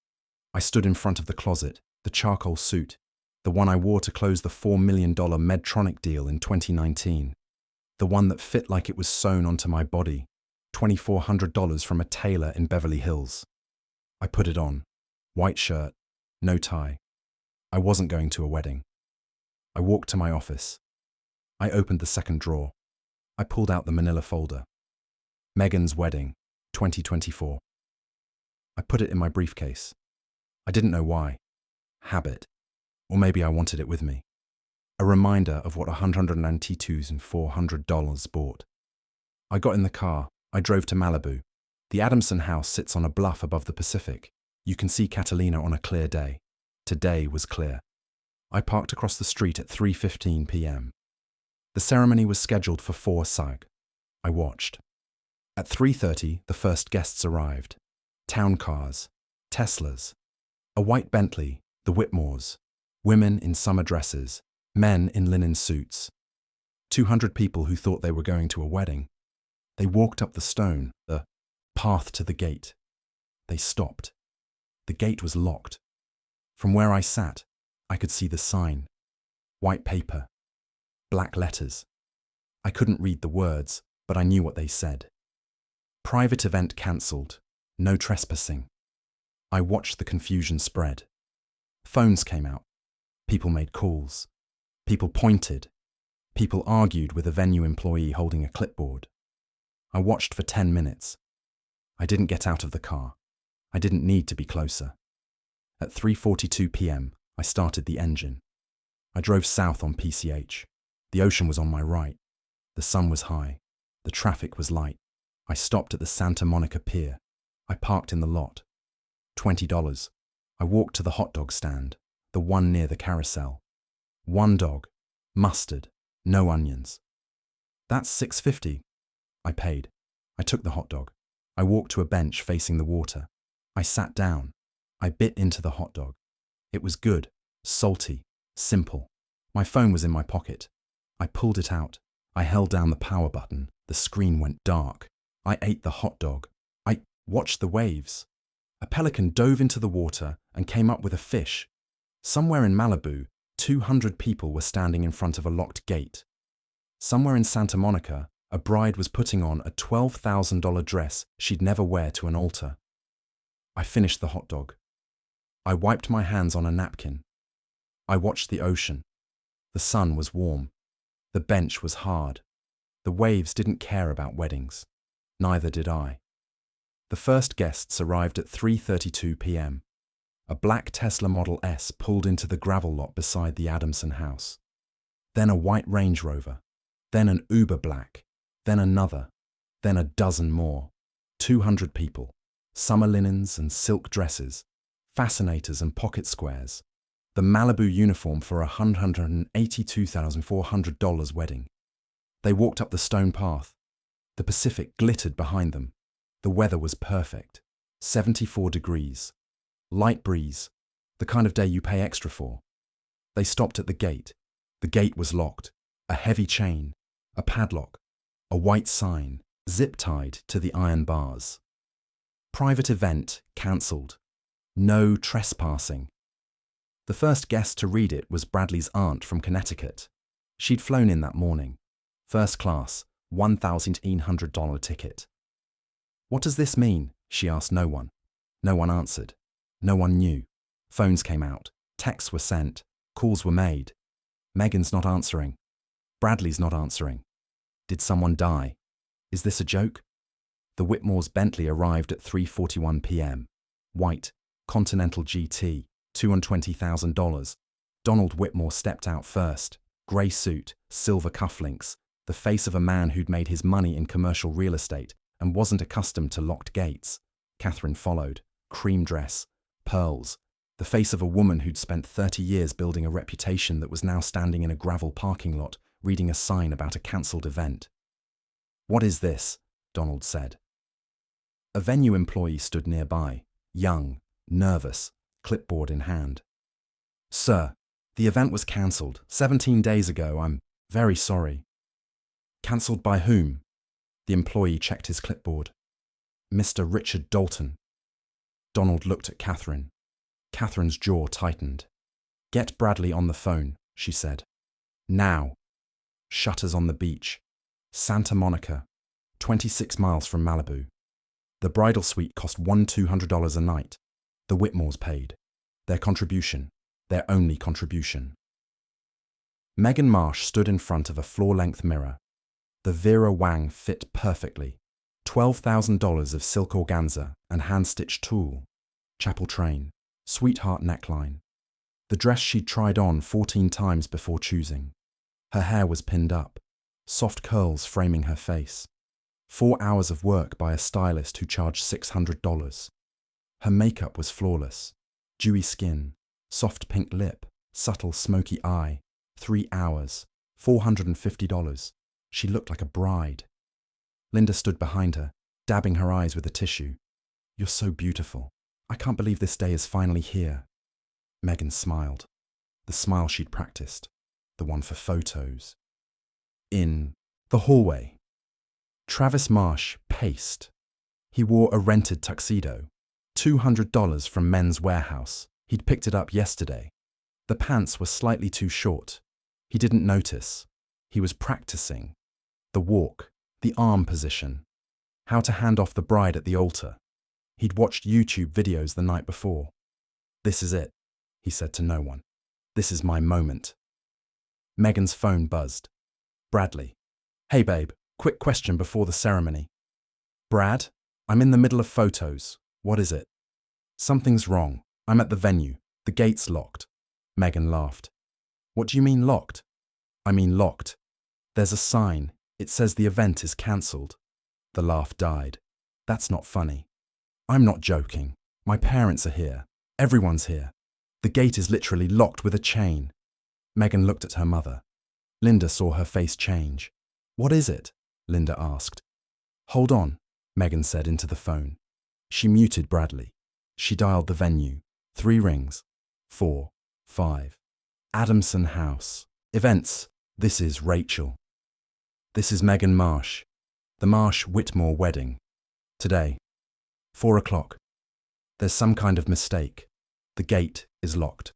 I stood in front of the closet, the charcoal suit, the one I wore to close the $4 million Medtronic deal in 2019. The one that fit like it was sewn onto my body. $2,400 from a tailor in Beverly Hills. I put it on. White shirt, no tie. I wasn't going to a wedding. I walked to my office. I opened the second drawer. I pulled out the manila folder. Megan's wedding, 2024. I put it in my briefcase. I didn't know why. Habit. Or maybe I wanted it with me. A reminder of what $192,400 bought. I got in the car. I drove to Malibu. The Adamson house sits on a bluff above the Pacific. You can see Catalina on a clear day. Today was clear. I parked across the street at 3:15 p.m. The ceremony was scheduled for 4 SAG. I watched. At 3:30, the first guests arrived. Town cars, Teslas, a white Bentley, the Whitmores, women in summer dresses, men in linen suits. 200 people who thought they were going to a wedding. They walked up the stone, the path to the gate. They stopped. The gate was locked. From where I sat, I could see the sign. White paper. Black letters. I couldn't read the words, but I knew what they said. Private event cancelled. No trespassing. I watched the confusion spread. Phones came out. People made calls. People pointed. People argued with a venue employee holding a clipboard. I watched for 10 minutes. I didn't get out of the car. I didn't need to be closer. At 3:42 p.m., I started the engine. I drove south on PCH. The ocean was on my right. The sun was high. The traffic was light. I stopped at the Santa Monica Pier. I parked in the lot. $20. I walked to the hot dog stand, the one near the carousel. 1 dog, mustard, no onions. That's $6.50. I paid. I took the hot dog. I walked to a bench facing the water. I sat down. I bit into the hot dog. It was good, salty, simple. My phone was in my pocket. I pulled it out. I held down the power button. The screen went dark. I ate the hot dog. I watched the waves. A pelican dove into the water and came up with a fish. Somewhere in Malibu, 200 people were standing in front of a locked gate. Somewhere in Santa Monica, a bride was putting on a $12,000 dress she'd never wear to an altar. I finished the hot dog. I wiped my hands on a napkin. I watched the ocean. The sun was warm. The bench was hard. The waves didn't care about weddings. Neither did I. The first guests arrived at 3:32 p.m. A black Tesla Model S pulled into the gravel lot beside the Adamson house. Then a white Range Rover. Then an Uber Black. Then another. Then a dozen more. 200 people. Summer linens and silk dresses. Fascinators and pocket squares. The Malibu uniform for a $182,400 wedding. They walked up the stone path. The Pacific glittered behind them. The weather was perfect. 74 degrees. Light breeze. The kind of day you pay extra for. They stopped at the gate. The gate was locked. A heavy chain. A padlock. A white sign, zip-tied to the iron bars. Private event cancelled. No trespassing. The first guest to read it was Bradley's aunt from Connecticut. She'd flown in that morning. First class, $1,800 ticket. What does this mean? She asked no one. No one answered. No one knew. Phones came out. Texts were sent. Calls were made. Megan's not answering. Bradley's not answering. Did someone die? Is this a joke? The Whitmore's Bentley arrived at 3:41 p.m. White, Continental GT, $220,000. Donald Whitmore stepped out first. Grey suit, silver cufflinks, the face of a man who'd made his money in commercial real estate and wasn't accustomed to locked gates. Catherine followed. Cream dress, pearls, the face of a woman who'd spent 30 years building a reputation that was now standing in a gravel parking lot, reading a sign about a cancelled event. "What is this?" Donald said. A venue employee stood nearby, young, nervous, clipboard in hand. "Sir, the event was cancelled 17 days ago. I'm very sorry." "Cancelled by whom?" The employee checked his clipboard. "Mr. Richard Dalton." Donald looked at Catherine. Catherine's jaw tightened. "Get Bradley on the phone," she said. "Now." Shutters on the beach. Santa Monica, 26 miles from Malibu. The bridal suite cost $1,200 a night. The Whitmores paid. Their contribution. Their only contribution. Megan Marsh stood in front of a floor-length mirror. The Vera Wang fit perfectly. $12,000 of silk organza and hand-stitched tulle. Chapel train. Sweetheart neckline. The dress she'd tried on 14 times before choosing. Her hair was pinned up, soft curls framing her face. 4 hours of work by a stylist who charged $600. Her makeup was flawless. Dewy skin, soft pink lip, subtle smoky eye. 3 hours, $450. She looked like a bride. Linda stood behind her, dabbing her eyes with a tissue. "You're so beautiful. I can't believe this day is finally here." Megan smiled. The smile she'd practiced. The one for photos. In the hallway, Travis Marsh paced. He wore a rented tuxedo. $200 from Men's Warehouse. He'd picked it up yesterday. The pants were slightly too short. He didn't notice. He was practicing. The walk, the arm position. How to hand off the bride at the altar. He'd watched YouTube videos the night before. "This is it," he said to no one. "This is my moment." Megan's phone buzzed. Bradley. "Hey babe, quick question before the ceremony." "Brad, I'm in the middle of photos. What is it?" "Something's wrong. I'm at the venue. The gate's locked." Megan laughed. "What do you mean locked?" "I mean locked. There's a sign. It says the event is cancelled." The laugh died. "That's not funny." "I'm not joking. My parents are here. Everyone's here. The gate is literally locked with a chain." Megan looked at her mother. Linda saw her face change. "What is it?" Linda asked. "Hold on," Megan said into the phone. She muted Bradley. She dialed the venue. 3 rings. 4, 5. Adamson House. Events. This is Rachel. This is Megan Marsh. The Marsh-Whitmore wedding. Today. 4 o'clock. There's some kind of mistake. The gate is locked.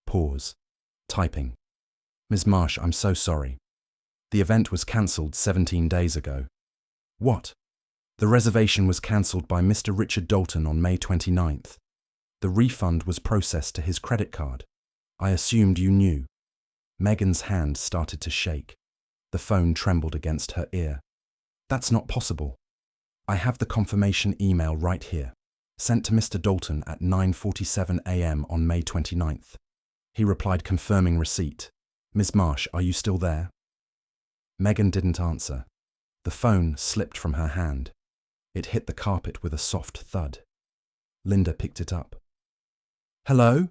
Pause. Typing. Ms. Marsh, I'm so sorry. The event was cancelled 17 days ago. What? The reservation was cancelled by Mr. Richard Dalton on May 29th. The refund was processed to his credit card. I assumed you knew. Megan's hand started to shake. The phone trembled against her ear. That's not possible. I have the confirmation email right here, sent to Mr. Dalton at 9:47 a.m. on May 29th. He replied confirming receipt. Ms. Marsh, are you still there? Megan didn't answer. The phone slipped from her hand. It hit the carpet with a soft thud. Linda picked it up. Hello?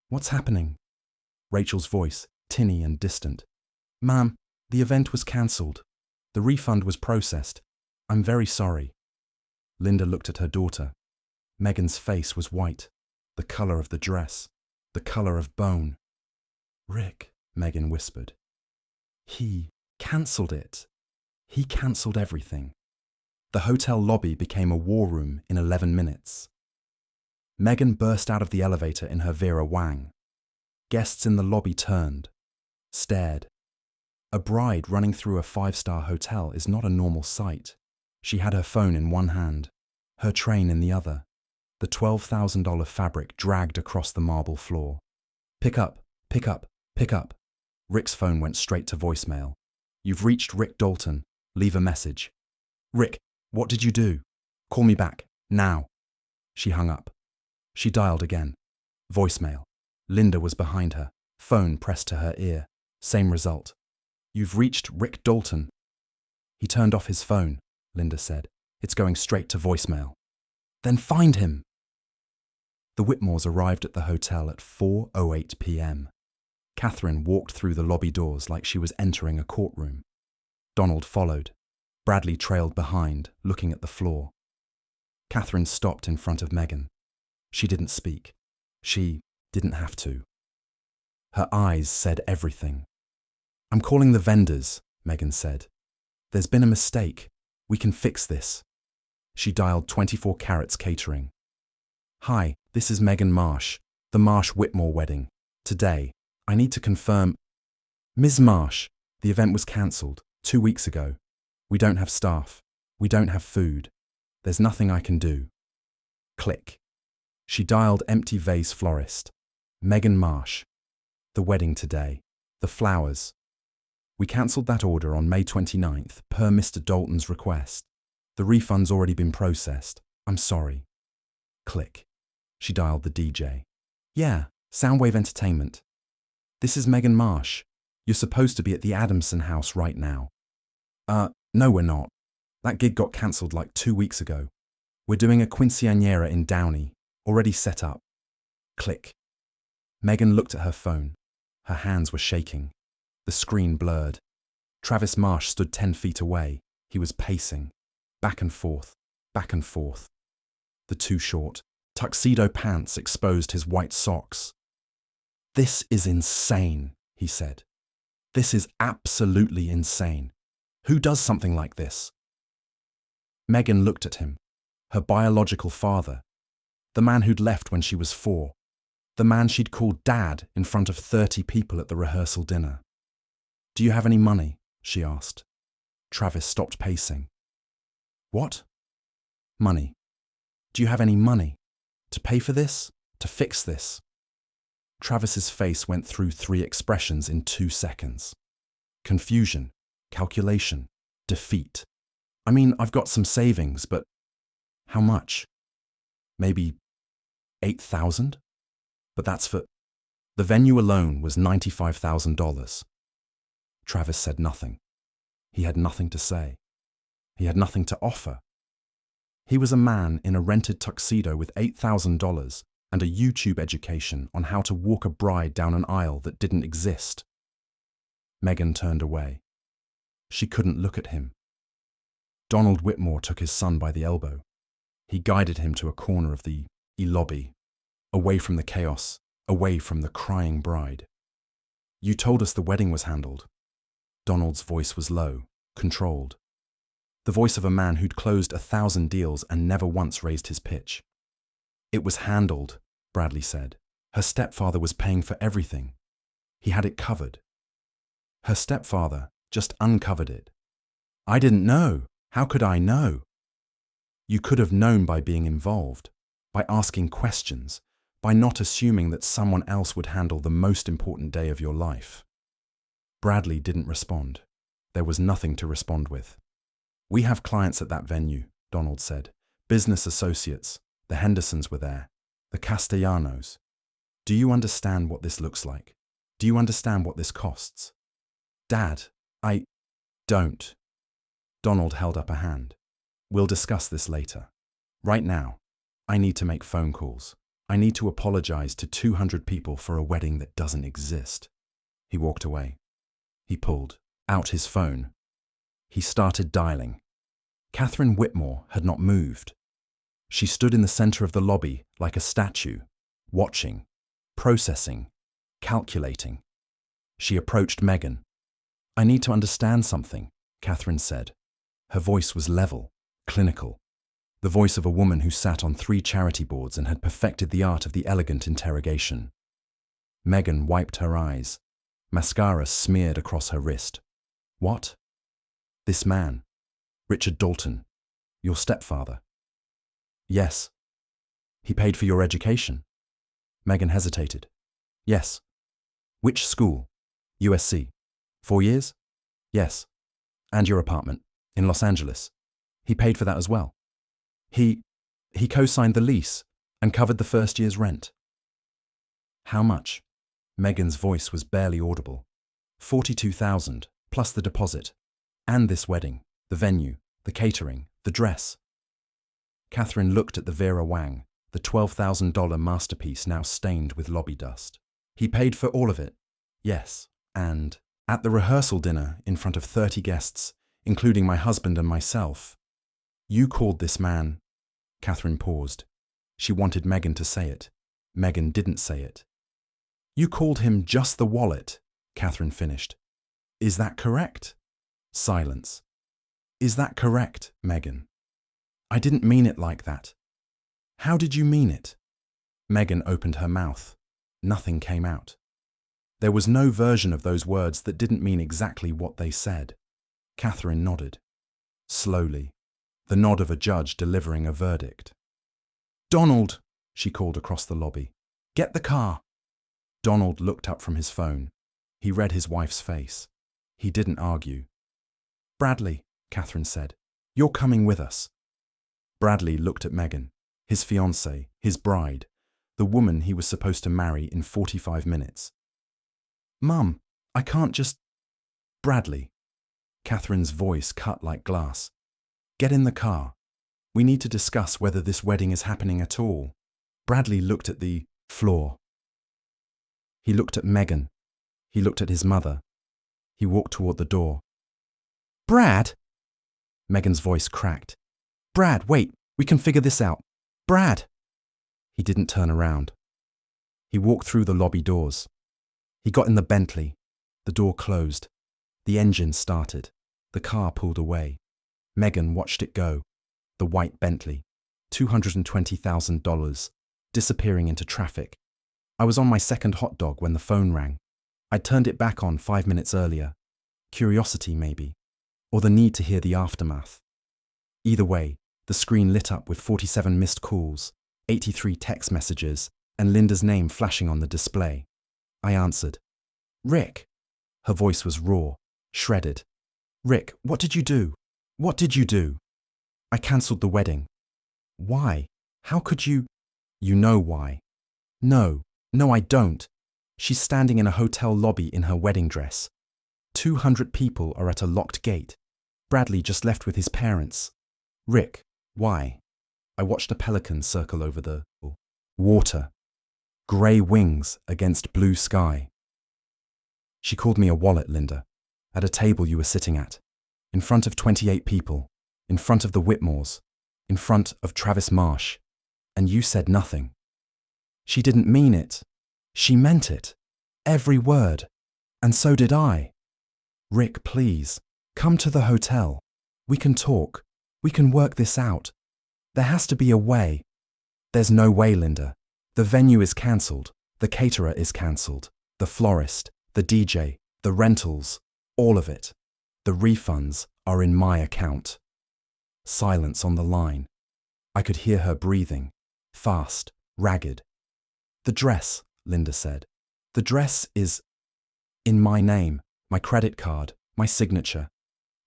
What's happening? Rachel's voice, tinny and distant. Ma'am, the event was cancelled. The refund was processed. I'm very sorry. Linda looked at her daughter. Megan's face was white, the colour of the dress, the colour of bone. Rick, Megan whispered. He cancelled it. He cancelled everything. The hotel lobby became a war room in 11 minutes. Megan burst out of the elevator in her Vera Wang. Guests in the lobby turned, stared. A bride running through a 5-star hotel is not a normal sight. She had her phone in one hand, her train in the other. The $12,000 fabric dragged across the marble floor. Pick up, pick up, pick up. Rick's phone went straight to voicemail. You've reached Rick Dalton. Leave a message. Rick, what did you do? Call me back, now. She hung up. She dialed again. Voicemail. Linda was behind her. Phone pressed to her ear. Same result. You've reached Rick Dalton. He turned off his phone, Linda said. It's going straight to voicemail. Then find him. The Whitmores arrived at the hotel at 4:08 p.m. Catherine walked through the lobby doors like she was entering a courtroom. Donald followed. Bradley trailed behind, looking at the floor. Catherine stopped in front of Megan. She didn't speak. She didn't have to. Her eyes said everything. I'm calling the vendors, Megan said. There's been a mistake. We can fix this. She dialed 24 Carats Catering. Hi, this is Megan Marsh, the Marsh-Whitmore wedding. Today, I need to confirm. Ms. Marsh, the event was cancelled 2 weeks ago. We don't have staff. We don't have food. There's nothing I can do. Click. She dialed Empty Vase Florist. Megan Marsh. The wedding today. The flowers. We cancelled that order on May 29th per Mr. Dalton's request. The refund's already been processed. I'm sorry. Click. She dialed the DJ. Yeah, Soundwave Entertainment. This is Megan Marsh. You're supposed to be at the Adamson house right now. No we're not. That gig got cancelled like 2 weeks ago. We're doing a quinceañera in Downey, already set up. Click. Megan looked at her phone. Her hands were shaking. The screen blurred. Travis Marsh stood 10 feet away. He was pacing. Back and forth, back and forth. The too short, tuxedo pants exposed his white socks. This is insane, he said. This is absolutely insane. Who does something like this? Megan looked at him. Her biological father. The man who'd left when she was 4. The man she'd called Dad in front of 30 people at the rehearsal dinner. Do you have any money? She asked. Travis stopped pacing. What? Money. Do you have any money? To pay for this? To fix this? Travis's face went through 3 expressions in 2 seconds. Confusion, calculation, defeat. I mean, I've got some savings, but how much? Maybe 8,000? But that's for... The venue alone was $95,000. Travis said nothing. He had nothing to say. He had nothing to offer. He was a man in a rented tuxedo with $8,000 and a YouTube education on how to walk a bride down an aisle that didn't exist. Megan turned away. She couldn't look at him. Donald Whitmore took his son by the elbow. He guided him to a corner of the lobby, away from the chaos, away from the crying bride. You told us the wedding was handled. Donald's voice was low, controlled. The voice of a man who'd closed 1,000 deals and never once raised his pitch. It was handled, Bradley said. Her stepfather was paying for everything. He had it covered. Her stepfather just uncovered it. I didn't know. How could I know? You could have known by being involved, by asking questions, by not assuming that someone else would handle the most important day of your life. Bradley didn't respond. There was nothing to respond with. We have clients at that venue, Donald said. Business associates. The Hendersons were there. The Castellanos. Do you understand what this looks like? Do you understand what this costs? Dad, I don't. Donald held up a hand. We'll discuss this later. Right now, I need to make phone calls. I need to apologize to 200 people for a wedding that doesn't exist. He walked away. He pulled out his phone. He started dialing. Catherine Whitmore had not moved. She stood in the center of the lobby like a statue, watching, processing, calculating. She approached Megan. I need to understand something, Catherine said. Her voice was level, clinical. The voice of a woman who sat on 3 charity boards and had perfected the art of the elegant interrogation. Megan wiped her eyes. Mascara smeared across her wrist. What? This man, Richard Dalton, your stepfather. Yes. He paid for your education. Megan hesitated. Yes. Which school? USC. 4 years? Yes. And your apartment in Los Angeles. He paid for that as well. He co-signed the lease and covered the first year's rent. How much? Megan's voice was barely audible. $42,000 plus the deposit. And this wedding, the venue, the catering, the dress. Catherine looked at the Vera Wang, the $12,000 masterpiece now stained with lobby dust. He paid for all of it. Yes. And at the rehearsal dinner in front of 30 guests, including my husband and myself, you called this man. Catherine paused. She wanted Megan to say it. Megan didn't say it. You called him just the wallet, Catherine finished. Is that correct? Silence. Is that correct, Megan? I didn't mean it like that. How did you mean it? Megan opened her mouth. Nothing came out. There was no version of those words that didn't mean exactly what they said. Catherine nodded. Slowly. The nod of a judge delivering a verdict. Donald, she called across the lobby. Get the car. Donald looked up from his phone. He read his wife's face. He didn't argue. Bradley, Catherine said, you're coming with us. Bradley looked at Megan, his fiancée, his bride, the woman he was supposed to marry in 45 minutes. Mum, I can't just... Bradley. Catherine's voice cut like glass. Get in the car. We need to discuss whether this wedding is happening at all. Bradley looked at the floor. He looked at Megan. He looked at his mother. He walked toward the door. Brad! Megan's voice cracked. Brad, wait, we can figure this out. Brad! He didn't turn around. He walked through the lobby doors. He got in the Bentley. The door closed. The engine started. The car pulled away. Megan watched it go. The white Bentley. $220,000. Disappearing into traffic. I was on my second hot dog when the phone rang. I'd turned it back on 5 minutes earlier. Curiosity, maybe. Or the need to hear the aftermath. Either way, the screen lit up with 47 missed calls, 83 text messages, and Linda's name flashing on the display. I answered. Rick. Her voice was raw, shredded. Rick, what did you do? What did you do? I cancelled the wedding. Why? How could you? You know why. No, I don't. She's standing in a hotel lobby in her wedding dress. 200 people are at a locked gate. Bradley just left with his parents. Rick, why? I watched a pelican circle over the water. Grey wings against blue sky. She called me a wallet, Linda, at a table you were sitting at, in front of 28 people, in front of the Whitmores, in front of Travis Marsh, and you said nothing. She didn't mean it. She meant it. Every word. And so did I. Rick, please, come to the hotel. We can talk. We can work this out. There has to be a way. There's no way, Linda. The venue is cancelled. The caterer is cancelled. The florist, The DJ, the rentals, all of it. The refunds are in my account. Silence on the line. I could hear her breathing, fast, ragged. The dress, Linda said. The dress is in my name, my credit card, my signature.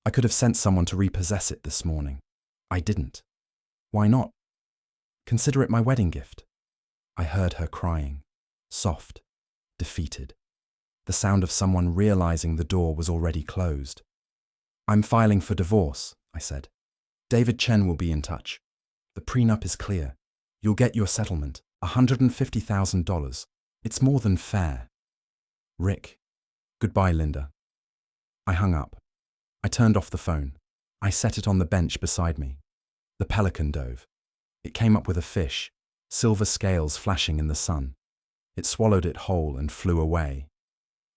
I could have sent someone to repossess it this morning. I didn't. Why not? Consider it my wedding gift. I heard her crying, soft, defeated. The sound of someone realizing the door was already closed. I'm filing for divorce, I said. David Chen will be in touch. The prenup is clear. You'll get your settlement, $150,000. It's more than fair. Rick. Goodbye, Linda. I hung up. I turned off the phone. I set it on the bench beside me. The pelican dove. It came up with a fish, silver scales flashing in the sun. It swallowed it whole and flew away.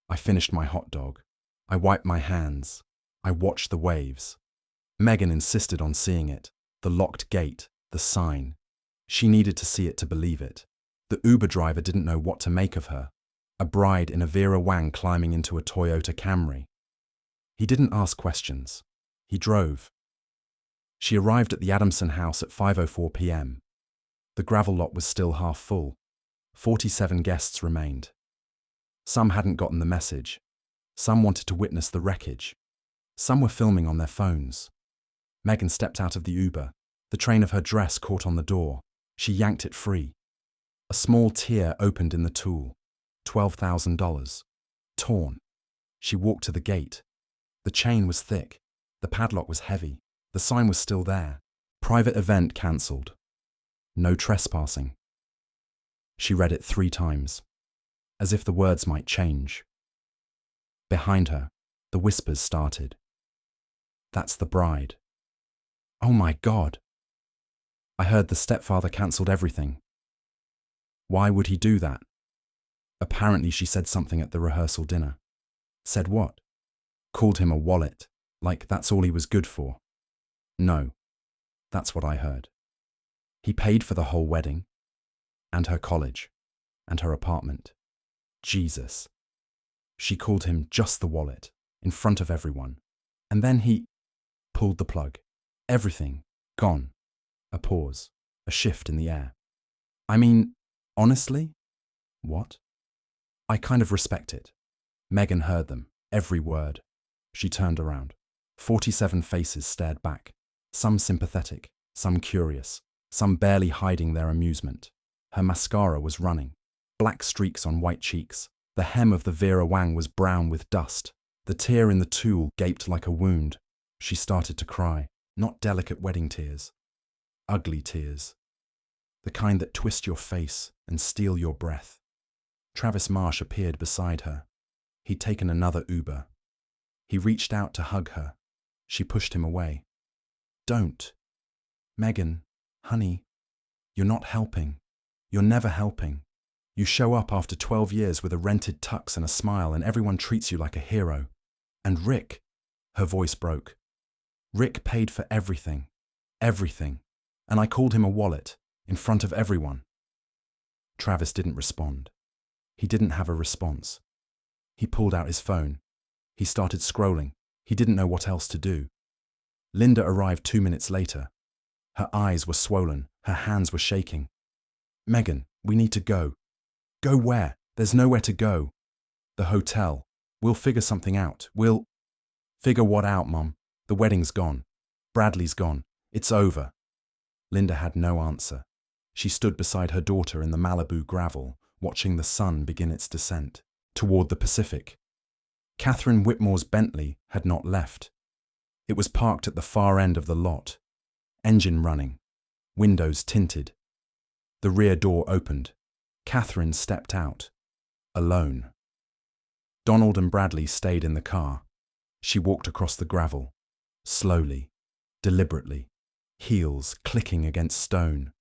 I finished my hot dog. I wiped my hands. I watched the waves. Megan insisted on seeing it. The locked gate, the sign. She needed to see it to believe it. The Uber driver didn't know what to make of her. A bride in a Vera Wang climbing into a Toyota Camry. He didn't ask questions. He drove. She arrived at the Adamson house at 5:04 p.m. The gravel lot was still half full. 47 guests remained. Some hadn't gotten the message. Some wanted to witness the wreckage. Some were filming on their phones. Megan stepped out of the Uber. The train of her dress caught on the door. She yanked it free. A small tear opened in the tool. $12,000. Torn. She walked to the gate. The chain was thick. The padlock was heavy. The sign was still there. Private event cancelled. No trespassing. She read it 3 times, as if the words might change. Behind her, the whispers started. That's the bride. Oh my God. I heard the stepfather cancelled everything. Why would he do that? Apparently she said something at the rehearsal dinner. Said what? Called him a wallet, like that's all he was good for. No, that's what I heard. He paid for the whole wedding, and her college, and her apartment. Jesus. She called him just the wallet, in front of everyone. And then he pulled the plug. Everything, gone. A pause, a shift in the air. I mean, honestly? What? I kind of respect it. Megan heard them, every word. She turned around. 47 faces stared back, some sympathetic, some curious, some barely hiding their amusement. Her mascara was running, black streaks on white cheeks. The hem of the Vera Wang was brown with dust. The tear in the tool gaped like a wound. She started to cry, not delicate wedding tears. Ugly tears. The kind that twist your face and steal your breath. Travis Marsh appeared beside her. He'd taken another Uber. He reached out to hug her. She pushed him away. Don't. Megan, honey, you're not helping. You're never helping. You show up after 12 years with a rented tux and a smile and everyone treats you like a hero. And Rick, her voice broke. Rick paid for everything. Everything. And I called him a wallet, in front of everyone. Travis didn't respond. He didn't have a response. He pulled out his phone. He started scrolling. He didn't know what else to do. Linda arrived 2 minutes later. Her eyes were swollen. Her hands were shaking. Megan, we need to go. Go where? There's nowhere to go. The hotel. We'll figure something out. We'll... Figure what out, Mom? The wedding's gone. Bradley's gone. It's over. Linda had no answer. She stood beside her daughter in the Malibu gravel, watching the sun begin its descent toward the Pacific. Catherine Whitmore's Bentley had not left. It was parked at the far end of the lot, engine running, windows tinted. The rear door opened. Catherine stepped out, alone. Donald and Bradley stayed in the car. She walked across the gravel, slowly, deliberately, heels clicking against stone.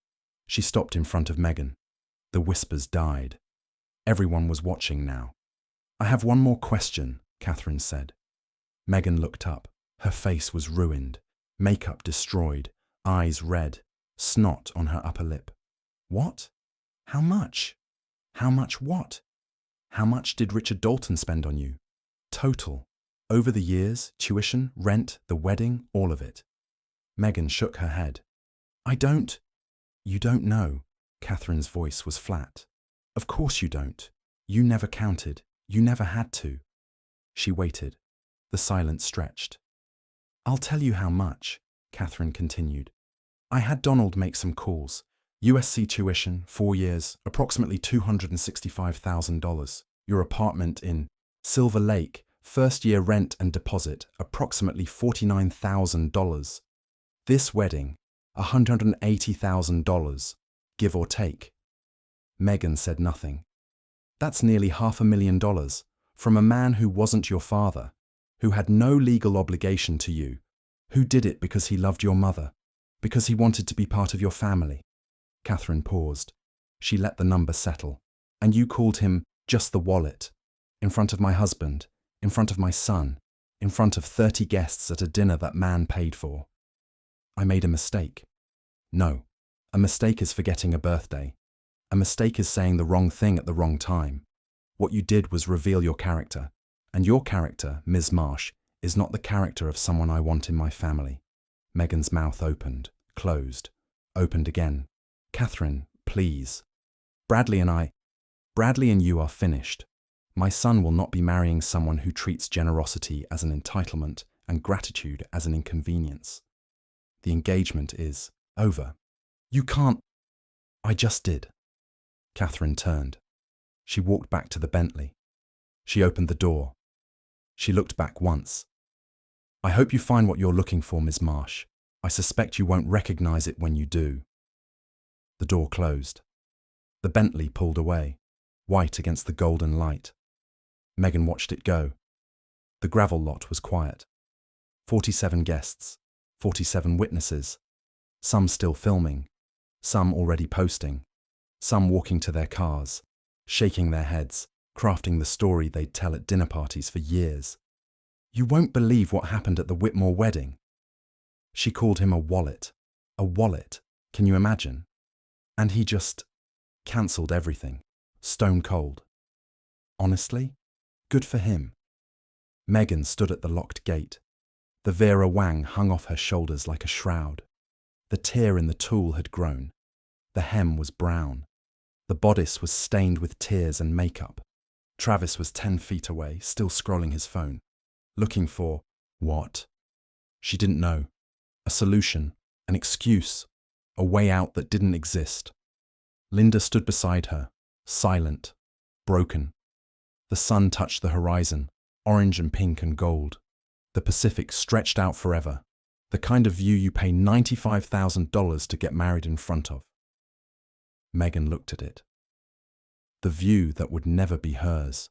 She stopped in front of Megan. The whispers died. Everyone was watching now. I have one more question, Catherine said. Megan looked up. Her face was ruined, makeup destroyed, eyes red, snot on her upper lip. What? How much? How much what? How much did Richard Dalton spend on you? Total. Over the years, tuition, rent, the wedding, all of it. Megan shook her head. You don't know. Catherine's voice was flat. Of course you don't. You never counted. You never had to. She waited. The silence stretched. I'll tell you how much, Catherine continued. I had Donald make some calls. USC tuition, 4 years, approximately $265,000. Your apartment in Silver Lake, first year rent and deposit, approximately $49,000. This wedding, $180,000, give or take. Megan said nothing. That's nearly $500,000 from a man who wasn't your father, who had no legal obligation to you, who did it because he loved your mother, because he wanted to be part of your family. Catherine paused. She let the number settle. And you called him just the wallet, in front of my husband, in front of my son, in front of 30 guests at a dinner that man paid for. I made a mistake. No, a mistake is forgetting a birthday. A mistake is saying the wrong thing at the wrong time. What you did was reveal your character, and your character, Ms. Marsh, is not the character of someone I want in my family. Megan's mouth opened, closed, opened again. Catherine, please. Bradley and you are finished. My son will not be marrying someone who treats generosity as an entitlement and gratitude as an inconvenience. The engagement is over. You can't. I just did. Catherine turned. She walked back to the Bentley. She opened the door. She looked back once. I hope you find what you're looking for, Ms. Marsh. I suspect you won't recognize it when you do. The door closed. The Bentley pulled away, white against the golden light. Megan watched it go. The gravel lot was quiet. 47 guests, 47 witnesses, some still filming, some already posting, some walking to their cars, shaking their heads, crafting the story they'd tell at dinner parties for years. You won't believe what happened at the Whitmore wedding. She called him a wallet. A wallet, can you imagine? And he just cancelled everything, stone cold. Honestly, good for him. Megan stood at the locked gate. The Vera Wang hung off her shoulders like a shroud. The tear in the tulle had grown. The hem was brown. The bodice was stained with tears and makeup. Travis was 10 feet away, still scrolling his phone, looking for what? She didn't know. A solution, an excuse, a way out that didn't exist. Linda stood beside her, silent, broken. The sun touched the horizon, orange and pink and gold. The Pacific stretched out forever, the kind of view you pay $95,000 to get married in front of. Megan looked at it. The view that would never be hers.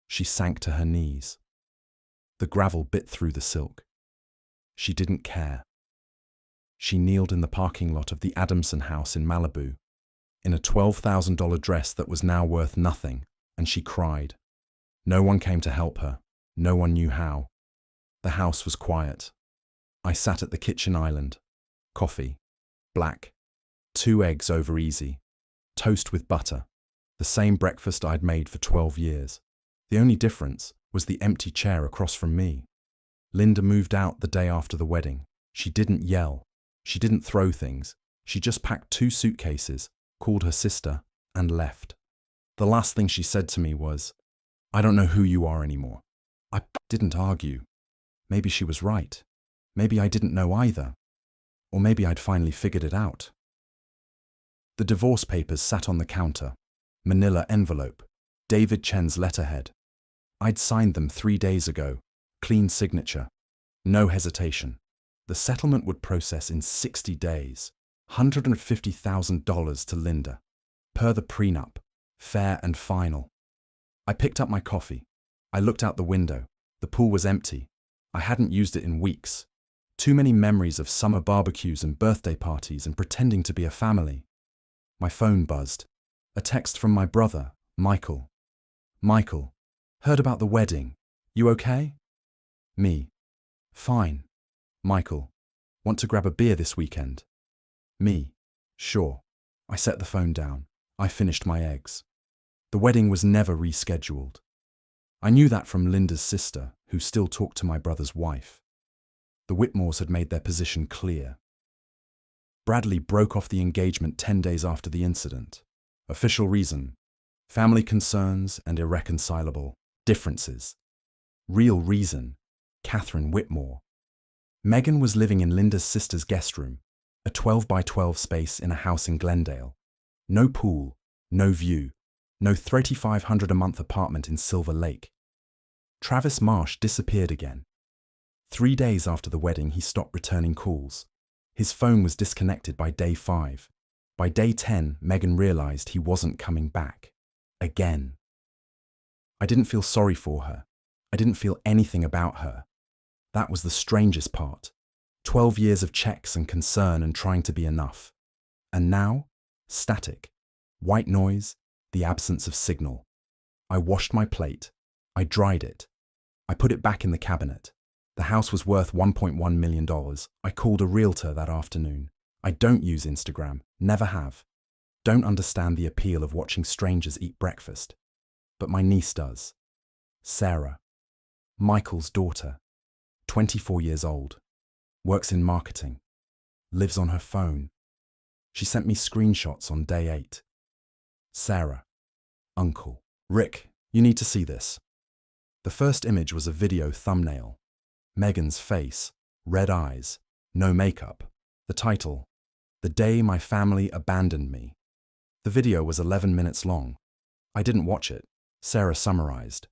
She sank to her knees. The gravel bit through the silk. She didn't care. She kneeled in the parking lot of the Adamson house in Malibu, in a $12,000 dress that was now worth nothing, and she cried. No one came to help her. No one knew how. The house was quiet. I sat at the kitchen island. Coffee. Black. 2 eggs over easy. Toast with butter. The same breakfast I'd made for 12 years. The only difference was the empty chair across from me. Linda moved out the day after the wedding. She didn't yell. She didn't throw things. She just packed 2 suitcases, called her sister, and left. The last thing she said to me was, I don't know who you are anymore. I didn't argue. Maybe she was right. Maybe I didn't know either. Or maybe I'd finally figured it out. The divorce papers sat on the counter. Manila envelope. David Chen's letterhead. I'd signed them 3 days ago. Clean signature. No hesitation. The settlement would process in 60 days. $150,000 to Linda. Per the prenup. Fair and final. I picked up my coffee. I looked out the window. The pool was empty. I hadn't used it in weeks. Too many memories of summer barbecues and birthday parties and pretending to be a family. My phone buzzed. A text from my brother, Michael. Michael, heard about the wedding. You okay? Me. Fine. Michael, want to grab a beer this weekend? Me. Sure. I set the phone down. I finished my eggs. The wedding was never rescheduled. I knew that from Linda's sister, who still talked to my brother's wife. The Whitmores had made their position clear. Bradley broke off the engagement 10 days after the incident. Official reason: family concerns and irreconcilable differences. Real reason: Catherine Whitmore. Megan was living in Linda's sister's guest room, a 12 by 12 space in a house in Glendale. No pool, no view, no $3,500 a month apartment in Silver Lake. Travis Marsh disappeared again. 3 days after the wedding, he stopped returning calls. His phone was disconnected by day 5. By day 10, Megan realized he wasn't coming back. Again. I didn't feel sorry for her. I didn't feel anything about her. That was the strangest part. 12 years of checks and concern and trying to be enough. And now, static. White noise, the absence of signal. I washed my plate. I dried it. I put it back in the cabinet. The house was worth $1.1 million. I called a realtor that afternoon. I don't use Instagram, never have. Don't understand the appeal of watching strangers eat breakfast. But my niece does. Sarah, Michael's daughter, 24 years old, works in marketing, lives on her phone. She sent me screenshots on day 8. Sarah, Uncle, Rick, you need to see this. The first image was a video thumbnail. Megan's face, red eyes, no makeup. The title: The Day My Family Abandoned Me. The video was 11 minutes long. I didn't watch it. Sarah summarized.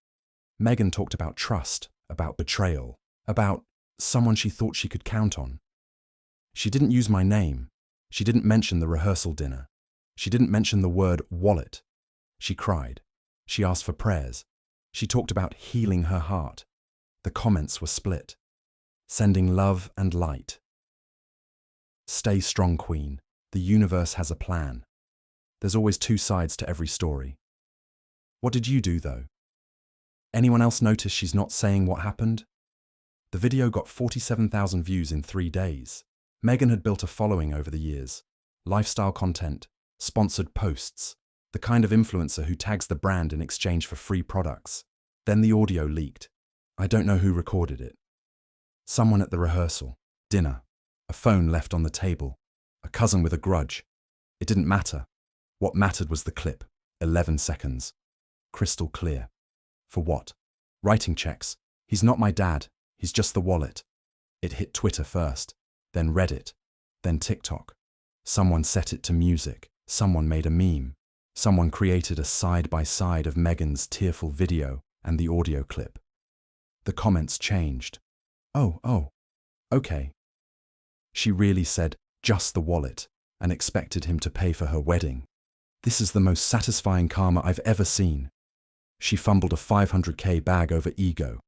Megan talked about trust, about betrayal, about someone she thought she could count on. She didn't use my name. She didn't mention the rehearsal dinner. She didn't mention the word wallet. She cried. She asked for prayers. She talked about healing her heart. The comments were split. Sending love and light. Stay strong, Queen. The universe has a plan. There's always 2 sides to every story. What did you do, though? Anyone else notice she's not saying what happened? The video got 47,000 views in 3 days. Megan had built a following over the years. Lifestyle content, sponsored posts, the kind of influencer who tags the brand in exchange for free products. Then the audio leaked. I don't know who recorded it. Someone at the rehearsal, dinner, a phone left on the table, a cousin with a grudge. It didn't matter. What mattered was the clip, 11 seconds. Crystal clear. For what? Writing checks. He's not my dad, he's just the wallet. It hit Twitter first, then Reddit, then TikTok. Someone set it to music, someone made a meme. Someone created a side-by-side of Megan's tearful video and the audio clip. The comments changed. Oh, okay. She really said, just the wallet, and expected him to pay for her wedding. This is the most satisfying karma I've ever seen. She fumbled a $500K bag over ego.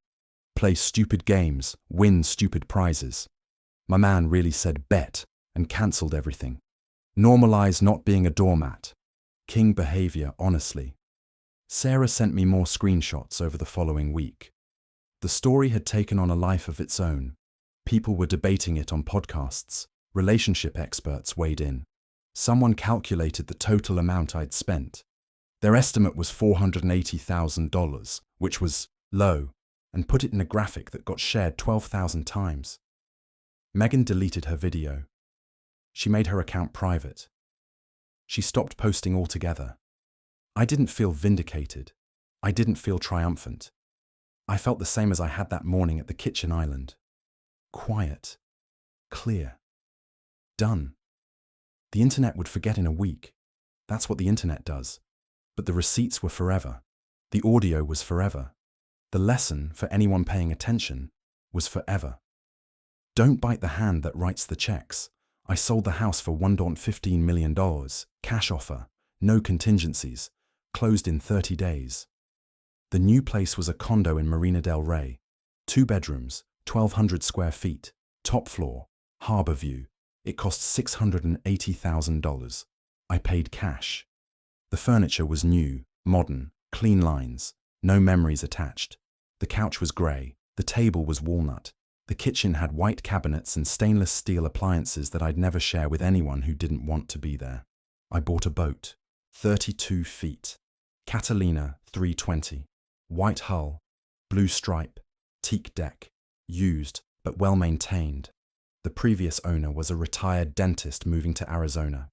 Play stupid games, win stupid prizes. My man really said bet and cancelled everything. Normalize not being a doormat. King behavior, honestly. Sarah sent me more screenshots over the following week. The story had taken on a life of its own. People were debating it on podcasts. Relationship experts weighed in. Someone calculated the total amount I'd spent. Their estimate was $480,000, which was low, and put it in a graphic that got shared 12,000 times. Megan deleted her video. She made her account private. She stopped posting altogether. I didn't feel vindicated. I didn't feel triumphant. I felt the same as I had that morning at the kitchen island. Quiet. Clear. Done. The internet would forget in a week. That's what the internet does. But the receipts were forever. The audio was forever. The lesson, for anyone paying attention, was forever. Don't bite the hand that writes the checks. I sold the house for $1.15 million, cash offer, no contingencies, closed in 30 days. The new place was a condo in Marina del Rey, 2 bedrooms, 1,200 square feet, top floor, harbor view. It cost $680,000. I paid cash. The furniture was new, modern, clean lines, no memories attached. The couch was grey, the table was walnut. The kitchen had white cabinets and stainless steel appliances that I'd never share with anyone who didn't want to be there. I bought a boat, 32 feet. Catalina 320. White hull, blue stripe, teak deck, used but well maintained. The previous owner was a retired dentist moving to Arizona.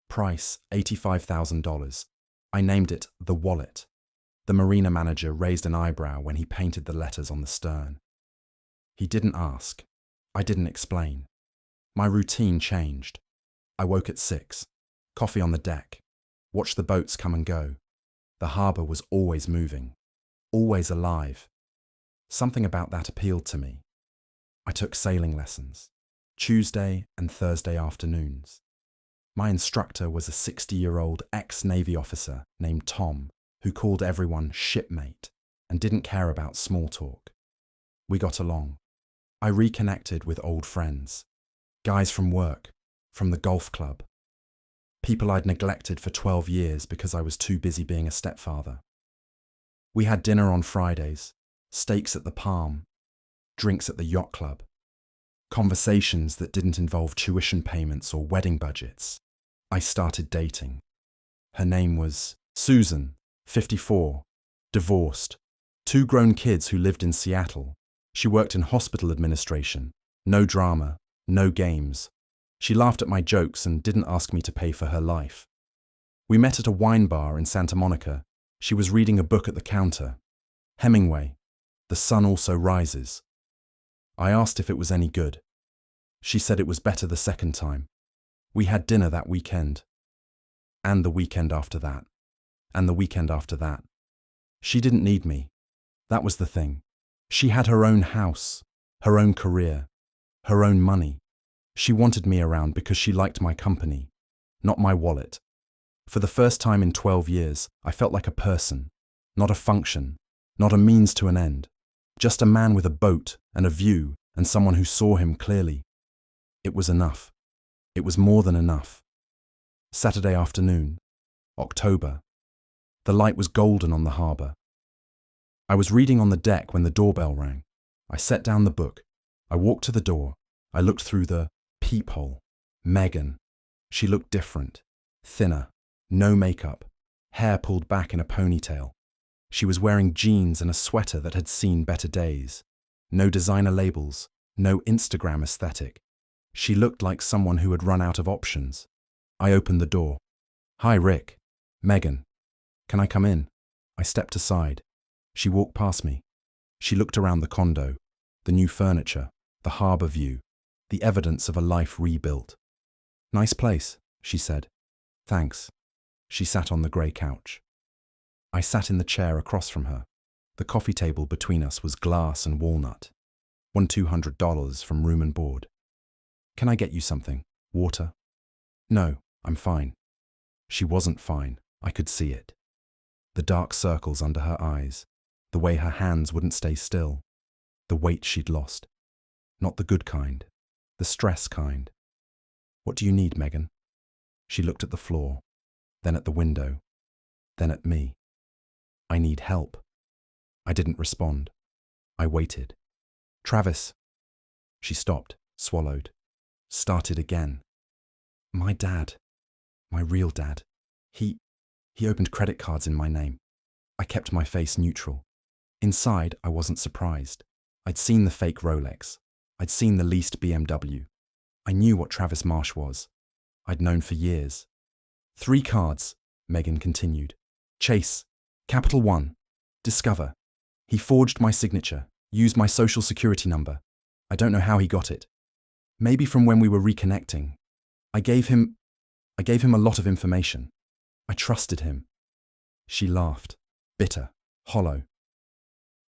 Price $85,000. I named it the Wallet. The marina manager raised an eyebrow when he painted the letters on the stern. He didn't ask. I didn't explain. My routine changed. I woke at 6. Coffee on the deck. Watched the boats come and go. The harbour was always moving. Always alive. Something about that appealed to me. I took sailing lessons. Tuesday and Thursday afternoons. My instructor was a 60-year-old ex-Navy officer named Tom, who called everyone shipmate and didn't care about small talk. We got along. I reconnected with old friends. Guys from work, from the golf club. People I'd neglected for 12 years because I was too busy being a stepfather. We had dinner on Fridays, steaks at the Palm, drinks at the yacht club. Conversations that didn't involve tuition payments or wedding budgets. I started dating. Her name was Susan, 54, divorced, 2 grown kids who lived in Seattle. She worked in hospital administration. No drama, no games. She laughed at my jokes and didn't ask me to pay for her life. We met at a wine bar in Santa Monica. She was reading a book at the counter. Hemingway, The Sun Also Rises. I asked if it was any good. She said it was better the second time. We had dinner that weekend. And the weekend after that. And the weekend after that. She didn't need me. That was the thing. She had her own house, her own career, her own money. She wanted me around because she liked my company, not my wallet. For the first time in 12 years, I felt like a person, not a function, not a means to an end. Just a man with a boat and a view and someone who saw him clearly. It was enough. It was more than enough. Saturday afternoon, October. The light was golden on the harbour. I was reading on the deck when the doorbell rang. I set down the book. I walked to the door. I looked through the peephole. Megan. She looked different. Thinner. No makeup. Hair pulled back in a ponytail. She was wearing jeans and a sweater that had seen better days. No designer labels. No Instagram aesthetic. She looked like someone who had run out of options. I opened the door. "Hi, Rick." "Megan. Can I come in?" I stepped aside. She walked past me. She looked around the condo, the new furniture, the harbour view, the evidence of a life rebuilt. "Nice place," she said. "Thanks." She sat on the grey couch. I sat in the chair across from her. The coffee table between us was glass and walnut. Won $200 from room and board. "Can I get you something? Water?" "No, I'm fine." She wasn't fine. I could see it. The dark circles under her eyes, the way her hands wouldn't stay still, the weight she'd lost. Not the good kind, the stress kind. "What do you need, Megan?" She looked at the floor, then at the window, then at me. "I need help." I didn't respond. I waited. "Travis." She stopped, swallowed, started again. "My dad, my real dad, he opened credit cards in my name." I kept my face neutral. Inside, I wasn't surprised. I'd seen the fake Rolex. I'd seen the leased BMW. I knew what Travis Marsh was. I'd known for years. 3 cards, Megan continued. Chase, Capital One, Discover. He forged my signature, used my social security number. I don't know how he got it. Maybe from when we were reconnecting. I gave him a lot of information. I trusted him. She laughed, bitter, hollow.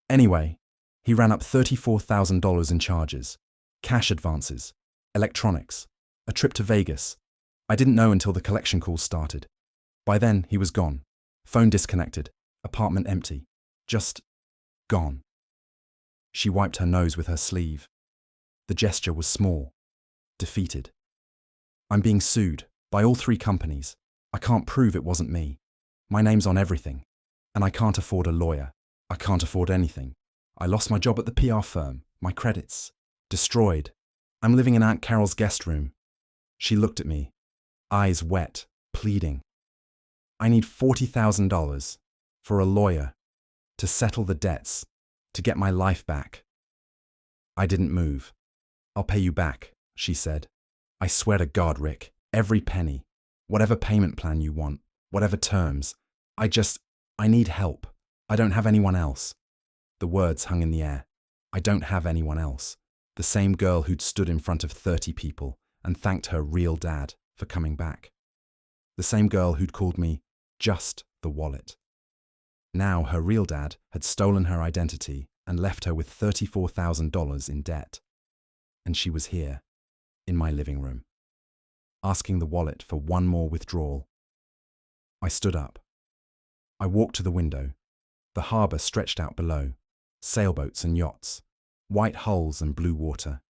Anyway, he ran up $34,000 in charges, cash advances, electronics, a trip to Vegas. I didn't know until the collection calls started. By then, he was gone. Phone disconnected, apartment empty, just gone. She wiped her nose with her sleeve. The gesture was small, defeated. "I'm being sued by all 3 companies. I can't prove it wasn't me. My name's on everything. And I can't afford a lawyer. I can't afford anything. I lost my job at the PR firm, my credits. Destroyed. I'm living in Aunt Carol's guest room." She looked at me, eyes wet, pleading. "I need $40,000. for a lawyer, to settle the debts, to get my life back. I didn't move. I'll pay you back, she said. I swear to God, Rick, every penny, whatever payment plan you want, whatever terms. I need help. I don't have anyone else. The words hung in the air. I don't have anyone else. The same girl who'd stood in front of 30 people and thanked her real dad for coming back. The same girl who'd called me just the wallet. Now her real dad had stolen her identity and left her with $34,000 in debt. And she was here, in my living room, asking the wallet for one more withdrawal. I stood up. I walked to the window. The harbour stretched out below, sailboats and yachts, white hulls and blue water.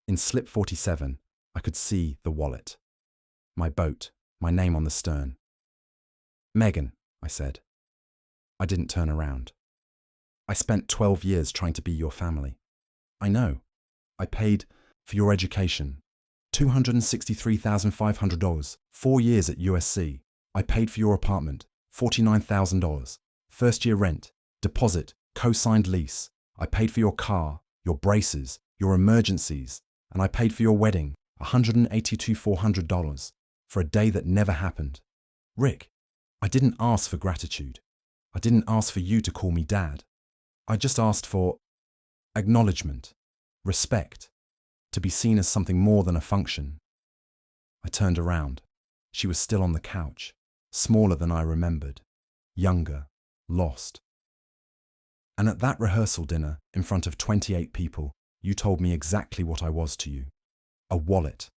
In slip 47, I could see the wallet. My boat, my name on the stern. Megan, I said. I didn't turn around. I spent 12 years trying to be your family. I know. I paid for your education, $263,500, 4 years at USC. I paid for your apartment, $49,000, first-year rent, deposit, co-signed lease. I paid for your car, your braces, your emergencies, and I paid for your wedding, $182,400, for a day that never happened. Rick, I didn't ask for gratitude. I didn't ask for you to call me Dad. I just asked for acknowledgement, respect, to be seen as something more than a function. I turned around. She was still on the couch, smaller than I remembered, younger, lost. And at that rehearsal dinner, in front of 28 people, you told me exactly what I was to you. A wallet.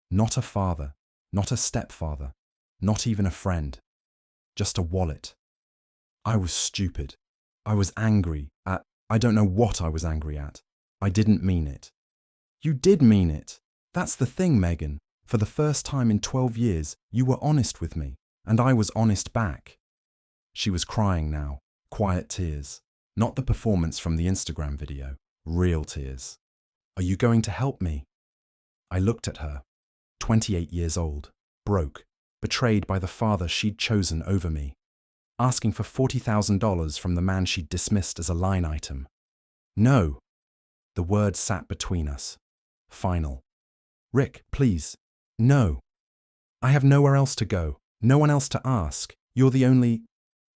Not a father, not a stepfather, not even a friend. Just a wallet. I was stupid. I was angry at, I don't know what I was angry at. I didn't mean it. You did mean it. That's the thing, Megan. For the first time in 12 years, you were honest with me, and I was honest back. She was crying now, quiet tears. Not the performance from the Instagram video, real tears. Are you going to help me? I looked at her, 28 years old, broke, betrayed by the father she'd chosen over me, asking for $40,000 from the man she'd dismissed as a line item. No. The word sat between us. Final. Rick, please. No. I have nowhere else to go, no one else to ask. You're the only...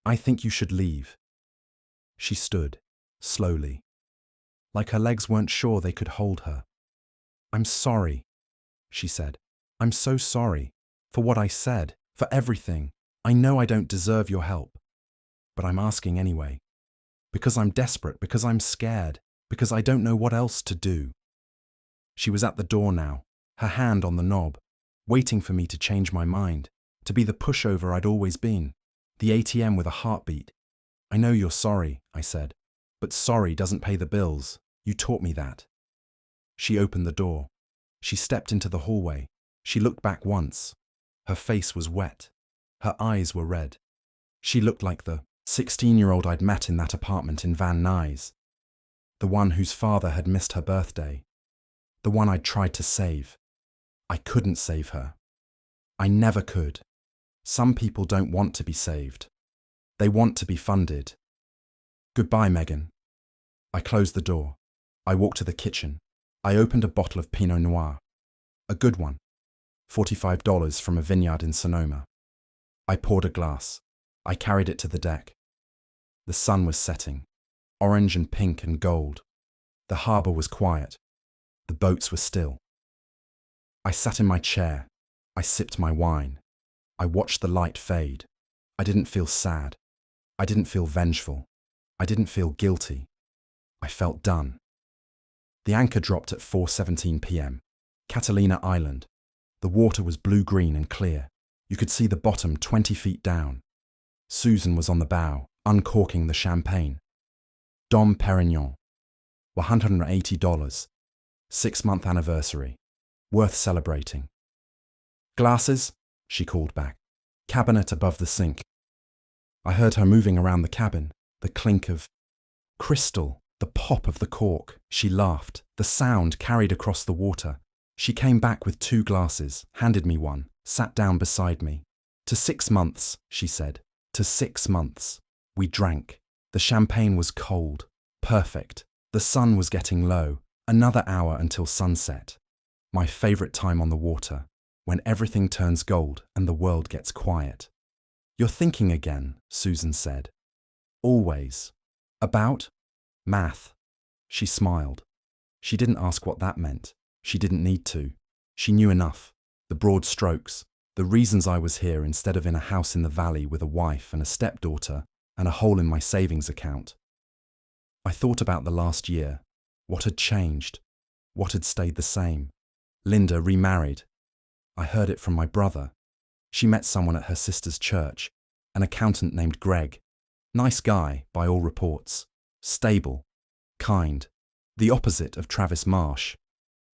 I think you should leave. She stood, slowly, like her legs weren't sure they could hold her. I'm sorry, she said. I'm so sorry for what I said, for everything. I know I don't deserve your help, but I'm asking anyway. Because I'm desperate, because I'm scared, because I don't know what else to do. She was at the door now, her hand on the knob, waiting for me to change my mind, to be the pushover I'd always been, the ATM with a heartbeat. I know you're sorry, I said, but sorry doesn't pay the bills. You taught me that. She opened the door. She stepped into the hallway. She looked back once. Her face was wet. Her eyes were red. She looked like the 16-year-old I'd met in that apartment in Van Nuys. The one whose father had missed her birthday. The one I'd tried to save. I couldn't save her. I never could. Some people don't want to be saved. They want to be funded. Goodbye, Megan. I closed the door. I walked to the kitchen. I opened a bottle of Pinot Noir. A good one. $45 from a vineyard in Sonoma. I poured a glass. I carried it to the deck. The sun was setting, orange and pink and gold. The harbour was quiet. The boats were still. I sat in my chair. I sipped my wine. I watched the light fade. I didn't feel sad. I didn't feel vengeful. I didn't feel guilty. I felt done. The anchor dropped at 4:17 p.m. Catalina Island. The water was blue-green and clear. You could see the bottom 20 feet down. Susan was on the bow, uncorking the champagne. Dom Perignon. $180. 6-month anniversary. Worth celebrating. Glasses? She called back. Cabinet above the sink. I heard her moving around the cabin, the clink of crystal, the pop of the cork. She laughed. The sound carried across the water. She came back with 2 glasses, handed me one, sat down beside me. To 6 months, she said. To 6 months. We drank. The champagne was cold, perfect. The sun was getting low. Another hour until sunset. My favorite time on the water, when everything turns gold and the world gets quiet. You're thinking again, Susan said. Always. About? Math. She smiled. She didn't ask what that meant. She didn't need to. She knew enough. The broad strokes. The reasons I was here instead of in a house in the valley with a wife and a stepdaughter and a hole in my savings account. I thought about the last year. What had changed? What had stayed the same? Linda remarried. I heard it from my brother. She met someone at her sister's church, an accountant named Greg. Nice guy, by all reports. Stable. Kind. The opposite of Travis Marsh.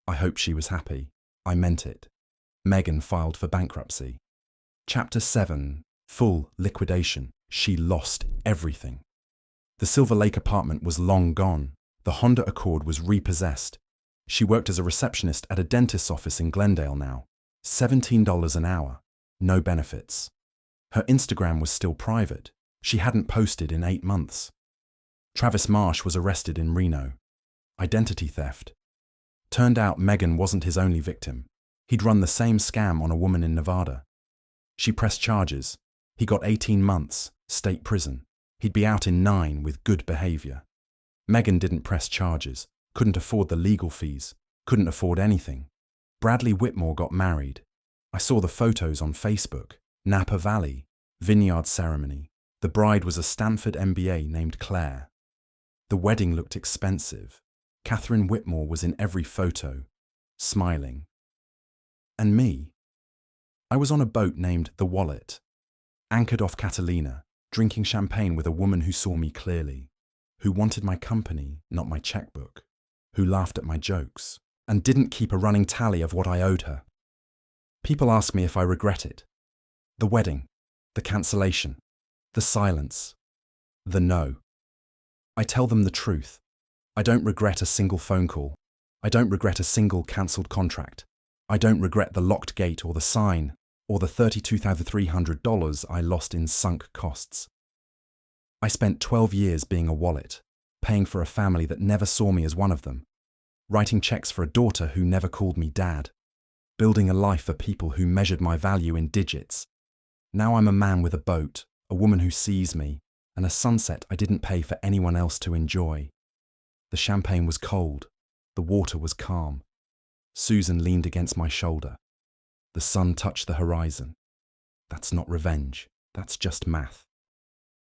I hope she was happy. I meant it. Megan filed for bankruptcy. Chapter 7. Full liquidation. She lost everything. The Silver Lake apartment was long gone. The Honda Accord was repossessed. She worked as a receptionist at a dentist's office in Glendale now. $17 an hour. No benefits. Her Instagram was still private. She hadn't posted in 8 months. Travis Marsh was arrested in Reno. Identity theft. Turned out Megan wasn't his only victim. He'd run the same scam on a woman in Nevada. She pressed charges. He got 18 months, state prison. He'd be out in 9 with good behavior. Megan didn't press charges, couldn't afford the legal fees, couldn't afford anything. Bradley Whitmore got married. I saw the photos on Facebook. Napa Valley, vineyard ceremony. The bride was a Stanford MBA named Claire. The wedding looked expensive. Catherine Whitmore was in every photo, smiling. And me? I was on a boat named The Wallet, anchored off Catalina, drinking champagne with a woman who saw me clearly, who wanted my company, not my checkbook, who laughed at my jokes, and didn't keep a running tally of what I owed her. People ask me if I regret it. The wedding, the cancellation, the silence, the no. I tell them the truth. I don't regret a single phone call. I don't regret a single cancelled contract. I don't regret the locked gate or the sign, or the $32,300 I lost in sunk costs. I spent 12 years being a wallet, paying for a family that never saw me as one of them, writing checks for a daughter who never called me dad, building a life for people who measured my value in digits. Now I'm a man with a boat, a woman who sees me, and a sunset I didn't pay for anyone else to enjoy. The champagne was cold. The water was calm. Susan leaned against my shoulder. The sun touched the horizon. That's not revenge. That's just math.